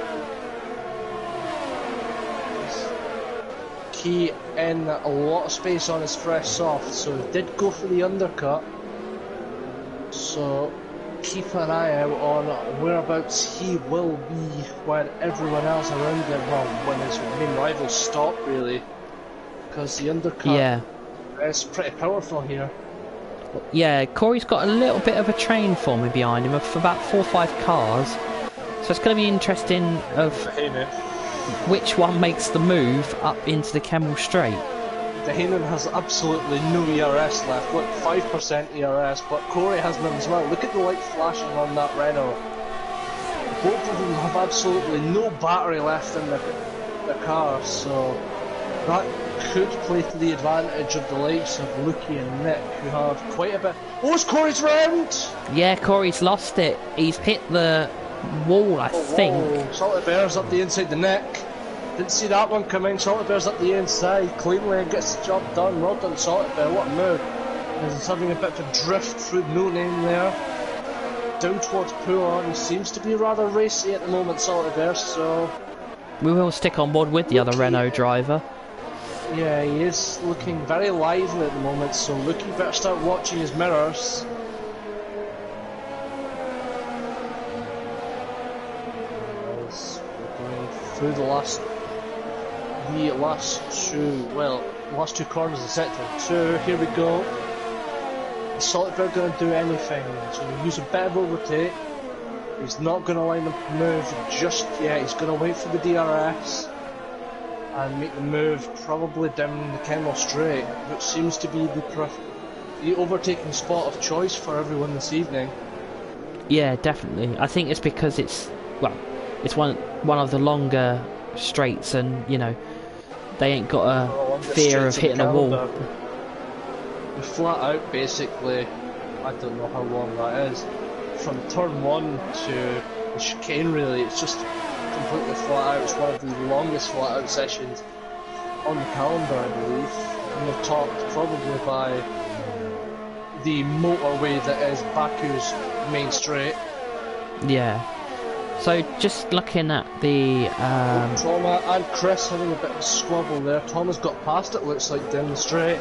Key in a lot of space on his fresh soft, so he did go for the undercut. So keep an eye out on whereabouts he will be when everyone else around him, when his main rivals stop, really. Because the undercut is pretty powerful here. Yeah, Corey's got a little bit of a train for me behind him of about 4 or 5 cars. So it's going to be interesting of which one makes the move up into the Kemmel Straight. The Hainan has absolutely no ERS left. Look, 5% ERS, but Corey has none as well. Look at the light flashing on that Renault. Both of them have absolutely no battery left in their cars, so that could play to the advantage of the likes of Lukey and Nick, who have quite a bit. Oh, it's Corey's round! Yeah, Corey's lost it. He's hit the wall, I think. Salty Bear's up the inside the neck. Didn't see that one coming. Salty Bear's up the inside cleanly and gets the job done. Well done, Salty Bear. What a move. He's having a bit of a drift through no name there. Down towards Poulon. He seems to be rather racy at the moment, Salty Bear, so we will stick on board with the other Renault driver. Yeah, he is looking very lively at the moment, so Lukey better start watching his mirrors. We're going through the last two corners of sector 2. Here we go. Is Salty Bear going to do anything? So we use a bit of overtake. He's not going to line the move just yet. He's going to wait for the DRS and make the move probably down the Kemmel Straight, which seems to be the overtaking spot of choice for everyone this evening. Yeah, definitely. I think it's because it's one of the longer straights, and you know they ain't got a fear of hitting a wall. We flat out basically, I don't know how long that is, from turn 1 to the chicane really, it's just completely flat out. It's one of the longest flat out sessions on the calendar, I believe. And we're topped probably by the motorway that is Baku's main straight. Yeah. So just looking at the Trauma and Chris having a bit of a squabble there. Thomas got past it, looks like, down the straight.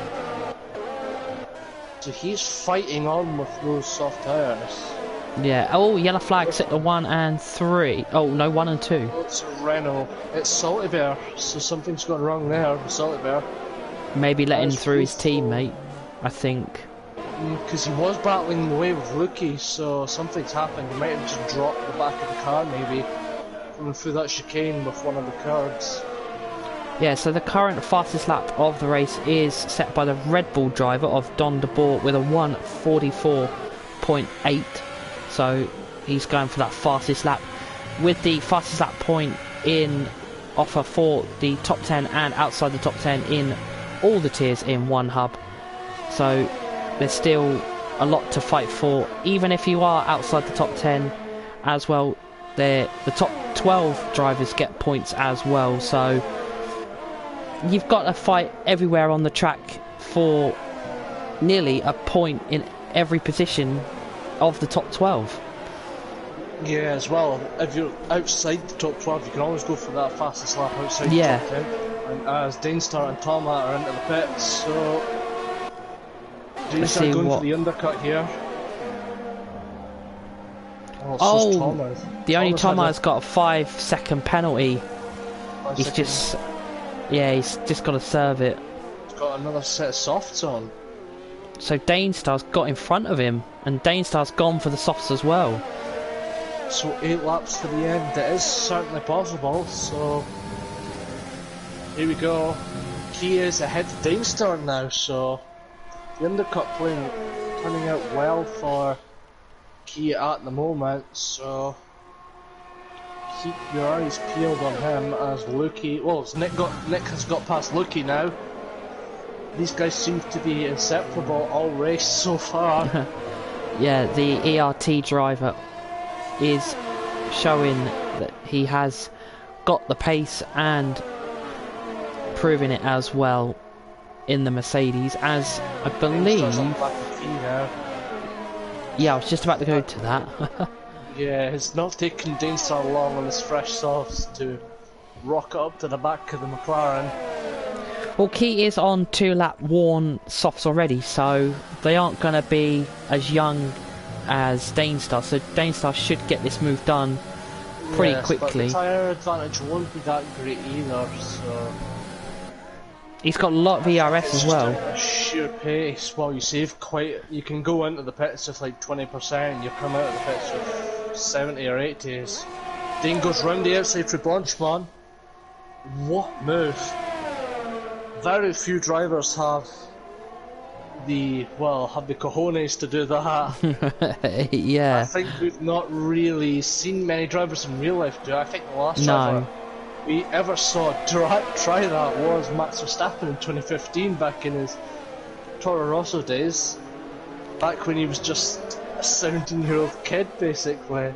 So he's fighting on with those soft tyres. Yeah. Oh, yellow flags at the 1 and 3. Oh no, 1 and 2. It's a Renault. It's Salty Bear. So something's gone wrong there with Salty Bear. Maybe letting through his teammate, I think. Because he was battling the way with Lukey, so something's happened. He might have just dropped the back of the car, maybe, coming through that chicane with one of the cards. Yeah, so the current fastest lap of the race is set by the Red Bull driver of Don de Boer with a 1:44.8. So he's going for that fastest lap, with the fastest lap point in offer for the top 10 and outside the top 10 in all the tiers in one hub. So there's still a lot to fight for, even if you are outside the top 10 as well. The top 12 drivers get points as well, so you've got to fight everywhere on the track for nearly a point in every position of the top 12. Yeah, as well, if you're outside the top 12, you can always go for that fastest lap outside the top 10. And as Dainstar and Tama are into the pits, so Dainstar going for the undercut here. Oh, the only Tama has got a 5-second penalty. He's just got to serve it. He's got another set of softs on. So Dainstar's got in front of him, and Dainstar's gone for the softs as well. So 8 laps to the end, it is certainly possible, so here we go. He is ahead of Dainstar now, so the undercut turning out well for Key at the moment, so keep your eyes peeled on him as Lukey. Well, Nick has got past Lukey now. These guys seem to be inseparable all race so far. Yeah, the ERT driver is showing that he has got the pace and proving it as well in the Mercedes, as I believe. Yeah, I was just about to go to that. Yeah, it's not taken Dainstar long on his fresh softs to rock up to the back of the McLaren. Well, Key is on 2-lap worn softs already, so they aren't going to be as young as Dainstar, so Dainstar should get this move done pretty quickly. But the tyre advantage won't be that great either, so he's got a lot of ERS as well. A sheer pace. Well, you can go into the pits with like 20%, you come out of the pits with 70 or 80s. Dane goes round the outside for Blanchman. What move? Very few drivers have the cojones to do that. Yeah. I think we've not really seen many drivers in real life do it. I think the last driver we ever saw try that was Max Verstappen in 2015, back in his Toro Rosso days, back when he was just a 17-year-old kid basically.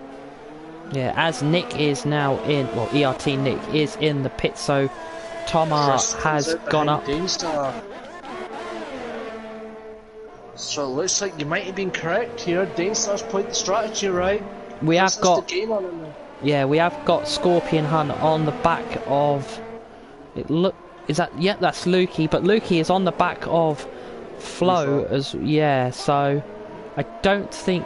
Yeah, as Nick is now in, well, ERT Nick is in the pit, so Tama has gone up. Dainstar. So it looks like you might have been correct here. Dainstar's played the strategy right. We have got Scorpion Hunt on the back of it. Look, is that? Yeah, that's Lukey. But Lukey is on the back of Flo as so. I don't think.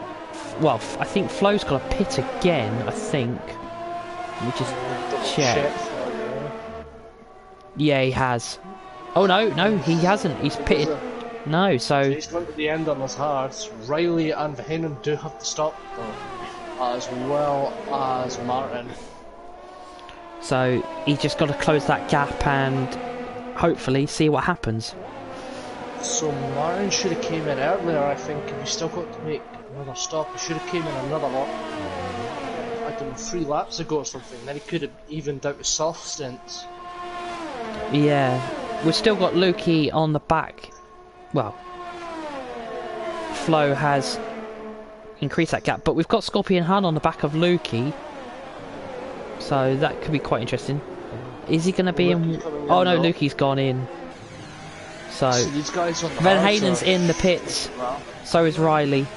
Well, I think Flo's got a pit again. I think. Let me just check. Yeah, he has. Oh no, he hasn't. He's pitted. No, so he's gone to the end on his hards. Riley and Verheyen do have to stop though, as well as Martin. So he's just got to close that gap and hopefully see what happens. So Martin should have came in earlier, I think. If he's still got to make another stop, he should have came in another lot. I don't know, 3 laps ago or something. Then he could have evened out the soft stints. Yeah, we've still got Lukey on the back. Well, Flo has increased that gap, but we've got Scorpion Han on the back of Lukey, so that could be quite interesting. Is he going to be in? Oh no, Lukey's gone in. So these guys on the Verheyen's in the pits. So is Riley.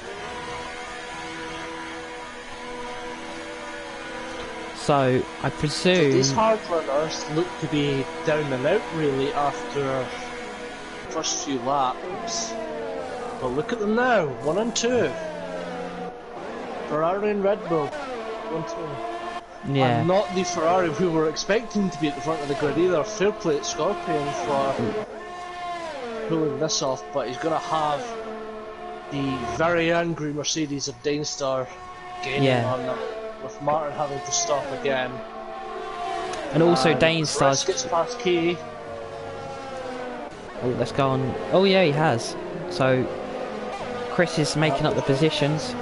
So I presume these hard runners look to be down and out really after first few laps, but look at them now, 1 and 2. Ferrari and Red Bull, 1-2. Yeah. And not the Ferrari we were expecting to be at the front of the grid either. Fair play at Scorpion for pulling this off, but he's going to have the very angry Mercedes of Dainstar gaining on them, with Martin having to stop again. And also Dainstar's gets past Key. Oh, let's go on. Oh yeah, he has. So Chris is making up the positions. So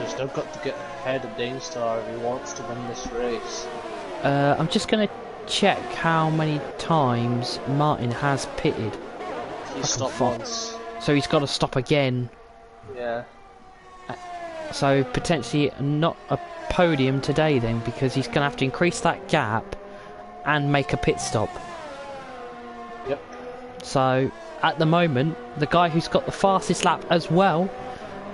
he's still got to get ahead of Dainstar if he wants to win this race. I'm just going to check how many times Martin has pitted. He stopped once. So he's got to stop again. Yeah. So potentially not a podium today then, because he's going to have to increase that gap and make a pit stop. Yep. So at the moment, the guy who's got the fastest lap as well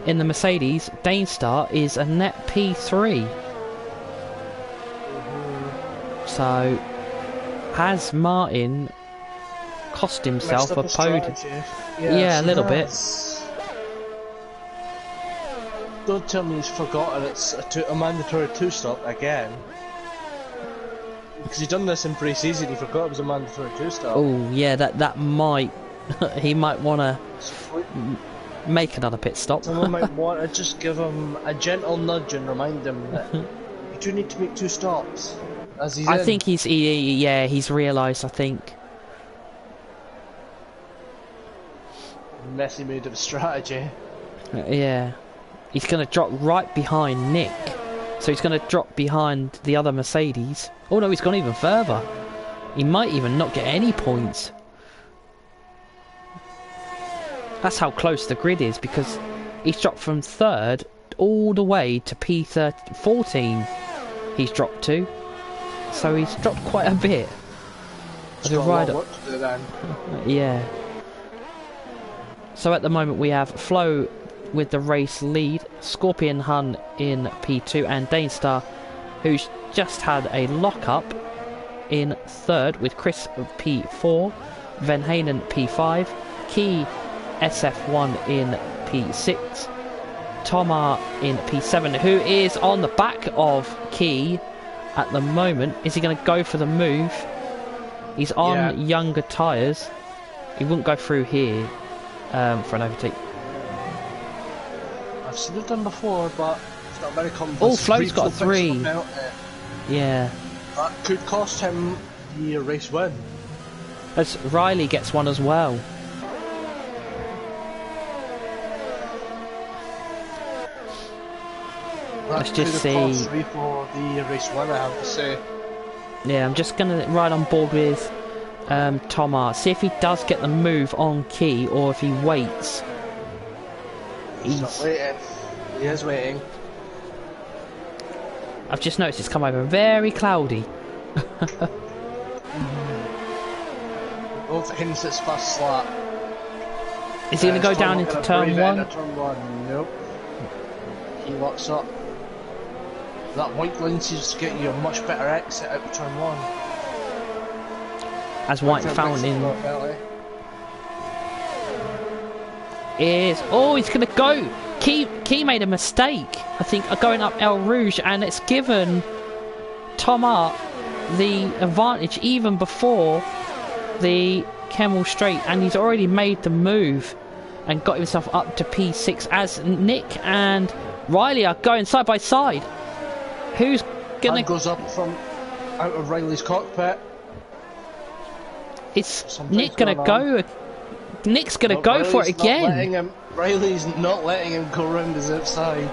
in the Mercedes, Danestar, is a net P3. So has Martin cost himself a podium? Yeah, a little bit. Don't tell me he's forgotten it's a mandatory two-stop again. Because he done this in pre-season, he forgot it was a mandatory two-stop. Oh yeah, that might he might want to make another pit stop. Someone might want to just give him a gentle nudge and remind him that you do need to make two stops. As he's I think he's realised. I think messy made of a strategy. Yeah, he's going to drop right behind Nick. So he's going to drop behind the other Mercedes. Oh no, he's gone even further. He might even not get any points. That's how close the grid is, because he's dropped from 3rd all the way to P14. He's dropped to. So he's dropped quite a bit. The rider. Yeah. So at the moment we have Flo with the race lead, Scorpion Hun in P2, and Danestar, who's just had a lock-up in 3rd with Chris P4, Van Hanen P5, Key SF1 in P6, Tomar in P7, who is on the back of Key at the moment. Is he going to go for the move? He's on younger tyres. He wouldn't go through here for an overtake. I've seen it done before, but it's not very common. Oh, Flo's got 3. Yeah. That could cost him the race win. As Riley gets one as well. Let's just see. For the race win, I have to say. Yeah, I'm just going to ride on board with Tomar. See if he does get the move on Key, or if he waits. He's not waiting. He is waiting. I've just noticed it's come over very cloudy. Both hints it's first slap. Is he going to go down into turn 1? Nope. He locks up. That white line seems to get you a much better exit out of turn 1. As White found in. Is he's going to go. Key made a mistake, I think, going up El Rouge, and it's given Tomar the advantage even before the Kemmel Straight, and he's already made the move and got himself up to P6 as Nick and Riley are going side by side. Who's gonna goes up from out of Riley's cockpit? Is Nick gonna go? Nick's gonna go Riley's for it again. Riley's not letting him go round his outside.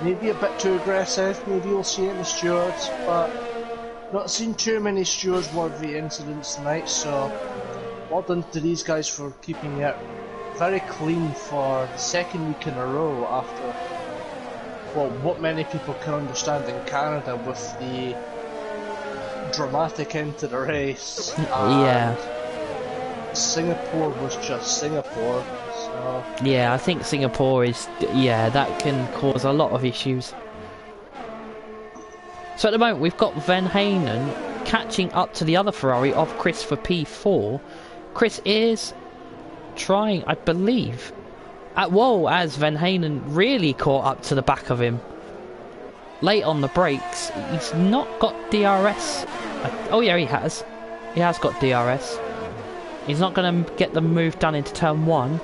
Maybe a bit too aggressive, maybe you'll see it in the stewards, but not seen too many stewards worthy incidents tonight, so well done to these guys for keeping it very clean for the 2nd week in a row after, well, what many people can understand in Canada with the dramatic end to the race. Yeah. Singapore was just Singapore, so... Yeah, I think Singapore is... Yeah, that can cause a lot of issues. So at the moment we've got Van Hanen catching up to the other Ferrari of Chris for P4. Chris is trying, I believe... as Van Hanen really caught up to the back of him. Late on the brakes. He's not got DRS. Oh yeah, he has. He has got DRS. He's not going to get the move done into turn 1. Nope,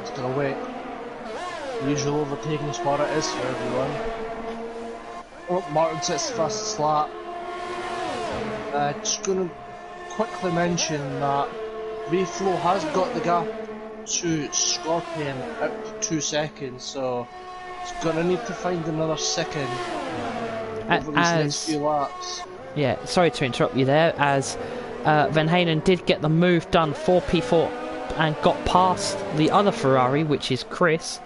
he's going to wait. The usual overtaking spot it is for everyone. Oh, Martin sets the fastest lap. Just going to quickly mention that Reflow has got the gap to Scorpion out to 2 seconds, so he's going to need to find another 2nd over these next few laps. Yeah, sorry to interrupt you there, as Van Halen did get the move done for P4 and got past the other Ferrari, which is Chris.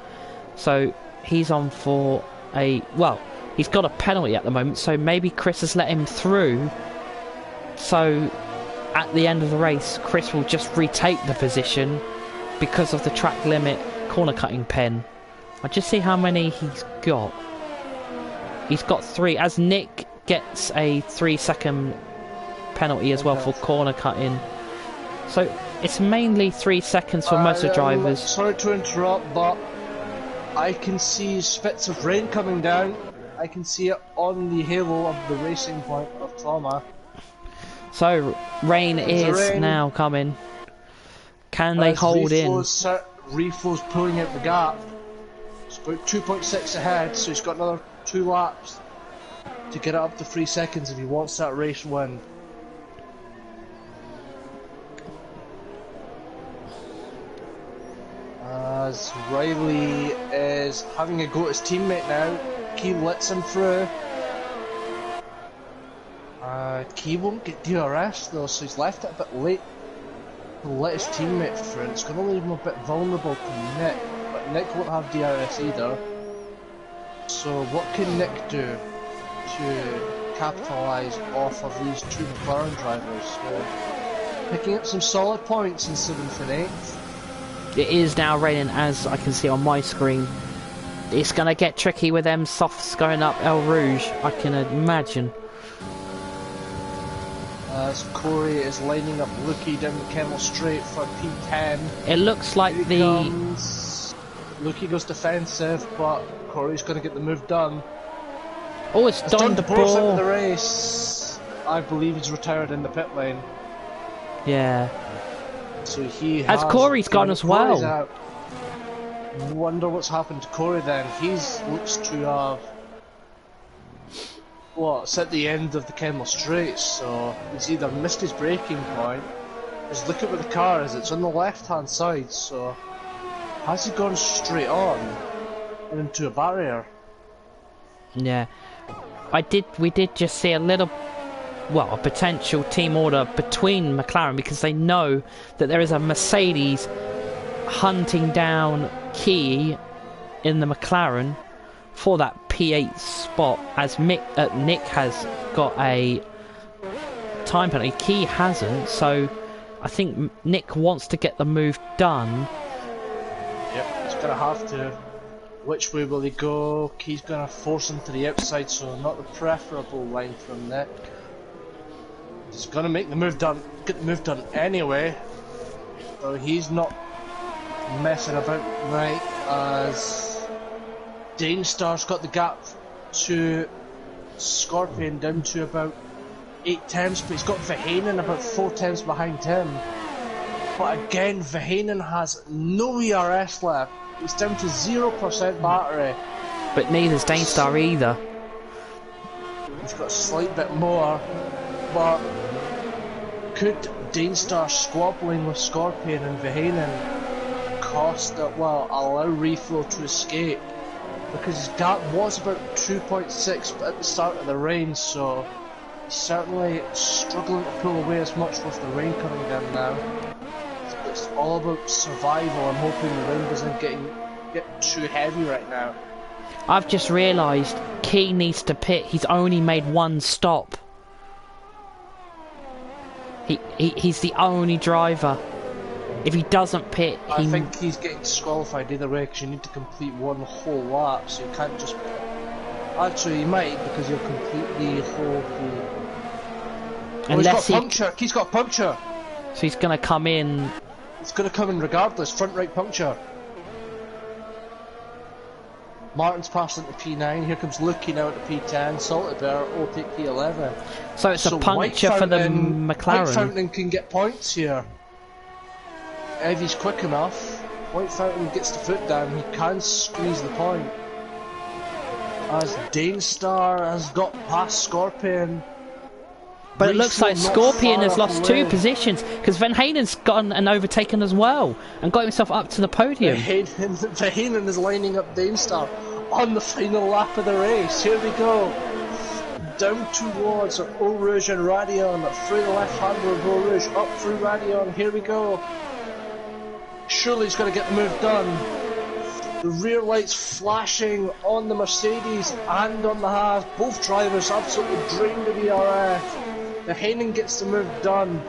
So he's on for he's got a penalty at the moment, so maybe Chris has let him through. So at the end of the race, Chris will just retake the position because of the track limit corner cutting pen. I'll just see how many he's got. He's got 3, as Nick gets a 3-second penalty as well for corner cutting. So it's mainly 3 seconds for most of the drivers. Sorry to interrupt, but I can see spits of rain coming down. I can see it on the halo of the racing point of Trauma. So rain is now coming. Can they hold in? Reflow's pulling out the gap. It's about 2.6 ahead, so he's got another 2 laps to get it up to 3 seconds if he wants that race win. As Riley is having a go at his teammate now, Key lets him through. Key won't get DRS though, so he's left it a bit late to let his teammate through. It's going to leave him a bit vulnerable to Nick, but Nick won't have DRS either. So what can Nick do to capitalise off of these 2 McLaren drivers? So, picking up some solid points in 7th and 8th. It is now raining, as I can see on my screen. It's going to get tricky with them softs going up El Rouge, I can imagine. As Corey is lining up Lukey down the Kemmel Straight for P10. It looks like Lukey goes defensive, but Corey's going to get the move done. Oh, it's Don De Boer's out of the race. I believe he's retired in the pit lane. Yeah. So he has Corey's gone as well. Out. Wonder what's happened to Corey then. He's looks to have it's at the end of the Kemmel Straight, so he's either missed his braking point. Just look at where the car is. It's on the left hand side. So has he gone straight on into a barrier? Yeah, we did just see a potential team order between McLaren, because they know that there is a Mercedes hunting down Key in the McLaren for that P8 spot, as Nick has got a time penalty. Key hasn't, so I think Nick wants to get the move done. Yep, he's gonna have to. Which way will he go? Key's gonna force him to the outside, so not the preferable line from Nick. He's gonna make the move done, get the move done anyway. So he's not messing about, right? As Danestar's got the gap to Scorpion down to about 8 tenths, but he's got Verheyen about 4 tenths behind him. But again, Verheyen has no ERS left. He's down to 0% battery. But neither's Danestar either. He's got a slight bit more, but could Danestar squabbling with Scorpion and Verheyen cost that, allow Reflow to escape? Because his gap was about 2.6 at the start of the rain, so he's certainly struggling to pull away as much with the rain coming down now. It's all about survival. I'm hoping the rain doesn't get too heavy right now. I've just realised Key needs to pit. He's only made 1 stop. He's the only driver. If he doesn't pit, I think he's getting disqualified either way, because you need to complete 1 whole lap, so you can't just... Actually, he might, because he'll complete the whole... Unless he's got a puncture! So he's going to come in... He's going to come in regardless, front right puncture. Martin's passing to P9, here comes Lukey now at the P10, Salted Bear will take P11. So it's a puncture for the McLaren. White Fountain can get points here. If he's quick enough, White Fountain gets the foot down, he can squeeze the point. As Danestar has got past Scorpion. But it looks like Scorpion has lost 2 positions, because Van Halen's gone and overtaken as well, and got himself up to the podium. Verheyen is lining up Danestar on the final lap of the race. Here we go. down towards Eau Rouge and Radion, through the left-hander of Eau Rouge, up through Radion, here we go. Surely he's got to get the move done. The rear lights flashing on the Mercedes and on the Haas. Both drivers absolutely drained of ERF. The Heinen gets the move done.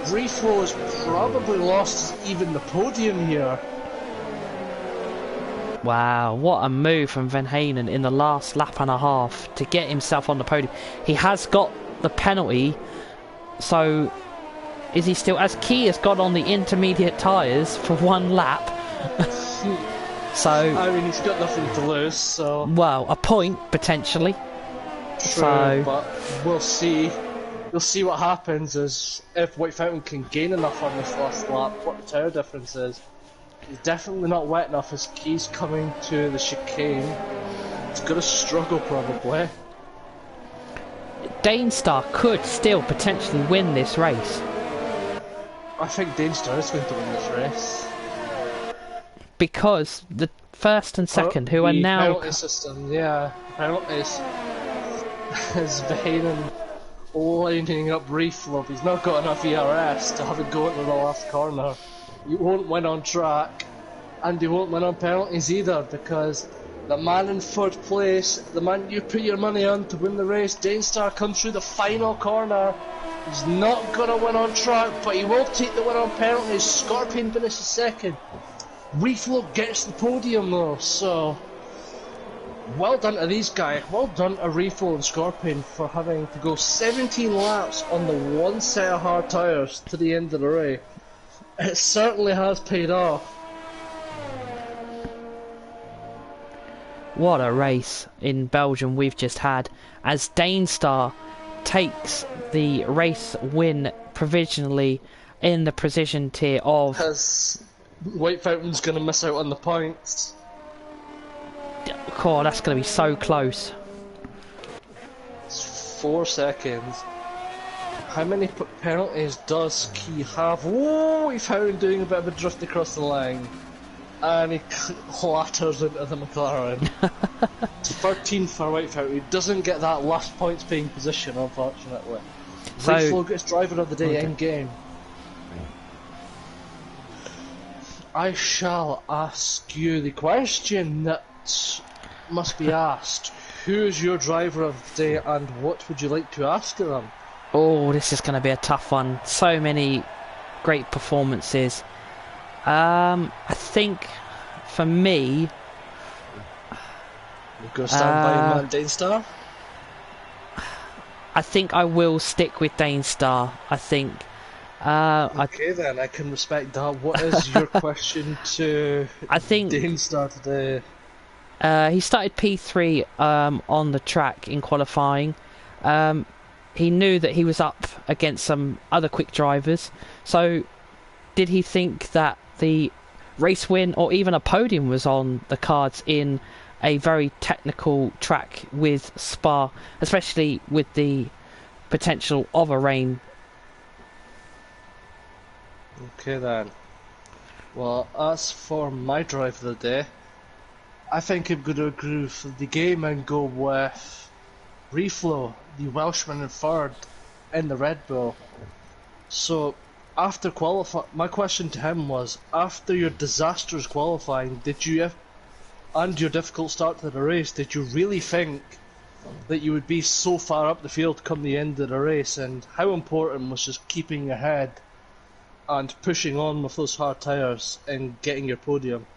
Reflow has probably lost even the podium here. Wow, what a move from Van Heinen in the last lap and a half to get himself on the podium. He has got the penalty, so is he still... As Key has got on the intermediate tyres for one lap. So... I mean, he's got nothing to lose, so... Well, a point, potentially. True, so... but we'll see. We'll see what happens as if White Fountain can gain enough on this last lap, what the tyre difference is. He's definitely not wet enough as Key's coming to the chicane. He's going to struggle probably. Danestar could still potentially win this race. I think Danestar is going to win this race. Because the first and second, who are now... The penalty system, yeah. Penalties. Is Vainen lining up Reflow. He's not got enough ERS to have it go into the last corner. You won't win on track, and you won't win on penalties either, because the man in third place, the man you put your money on to win the race, Danestar, comes through the final corner. He's not going to win on track, but he will take the win on penalties. Scorpion finishes second. Reflow gets the podium though, so well done to these guys. Well done to Reflow and Scorpion for having to go 17 laps on the one set of hard tyres to the end of the race. It certainly has paid off. What a race in Belgium we've just had, as Danestar takes the race win provisionally in the precision tier of... Because White Fountain's going to miss out on the points. God, that's going to be so close. It's 4 seconds. How many penalties does Key have? Oh, White Fountain doing a bit of a drift across the line. And he clatters into the McLaren. It's 13 for White Fountain. He doesn't get that last points paying position, unfortunately. So, Reflow gets driver of the day in game. I shall ask you the question that must be asked. Who is your driver of the day and what would you like to ask of them? Oh, this is going to be a tough one. So many great performances. I think for me... You're going to stand by your man Danestar? I think I will stick with Danestar. I think... okay then, I can respect that. What is your question to Danestar today? He started P3 on the track in qualifying. He knew that he was up against some other quick drivers. So, did he think that the race win or even a podium was on the cards in a very technical track with Spa, especially with the potential of a rain? Okay then. Well, as for my drive of the day, I think I'm going to agree with the game and go with Reflow, the Welshman in third in the Red Bull. So, after my question to him was, after your disastrous qualifying, and your difficult start to the race, did you really think that you would be so far up the field come the end of the race, and how important was just keeping ahead and pushing on with those hard tyres and getting your podium?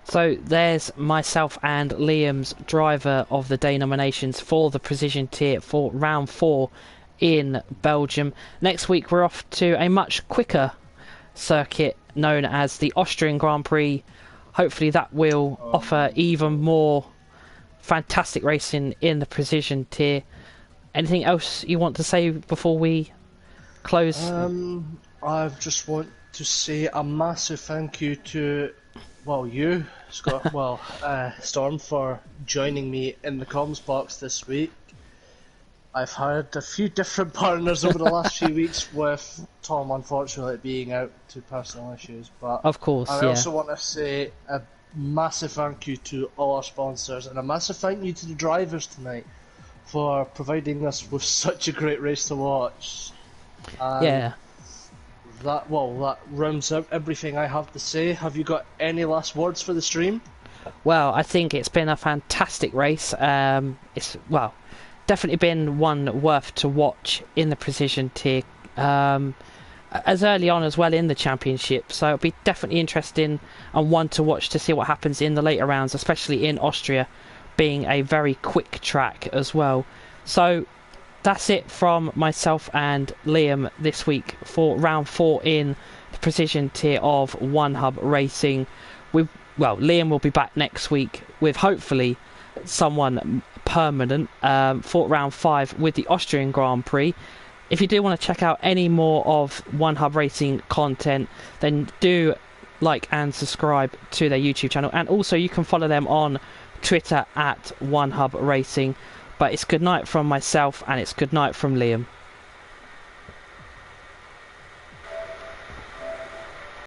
So there's myself and Liam's driver of the day nominations for the precision tier for round 4 in Belgium. Next week we're off to a much quicker circuit known as the Austrian Grand Prix. Hopefully that will offer even more fantastic racing in the precision tier. Anything else you want to say before we close? I just want to say a massive thank you to you, Scott, Storm, for joining me in the comms box this week. I've had a few different partners over the last few weeks, with Tom unfortunately being out to personal issues, but of course, I also want to say a massive thank you to all our sponsors, and a massive thank you to the drivers tonight for providing us with such a great race to watch. Yeah. That rounds out everything I have to say. Have you got any last words for the stream? Well, I think it's been a fantastic race. It's definitely been one worth to watch in the precision tier, as early on as well in the championship. So it'll be definitely interesting and one to watch to see what happens in the later rounds, especially in Austria, being a very quick track as well. So that's it from myself and Liam this week for round 4 in the precision tier of One Hub Racing. Liam will be back next week with hopefully someone permanent for round 5 with the Austrian Grand Prix. If you do want to check out any more of One Hub Racing content, then do like and subscribe to their YouTube channel, and also you can follow them on Twitter at One Hub Racing. But it's good night from myself, and it's good night from Liam.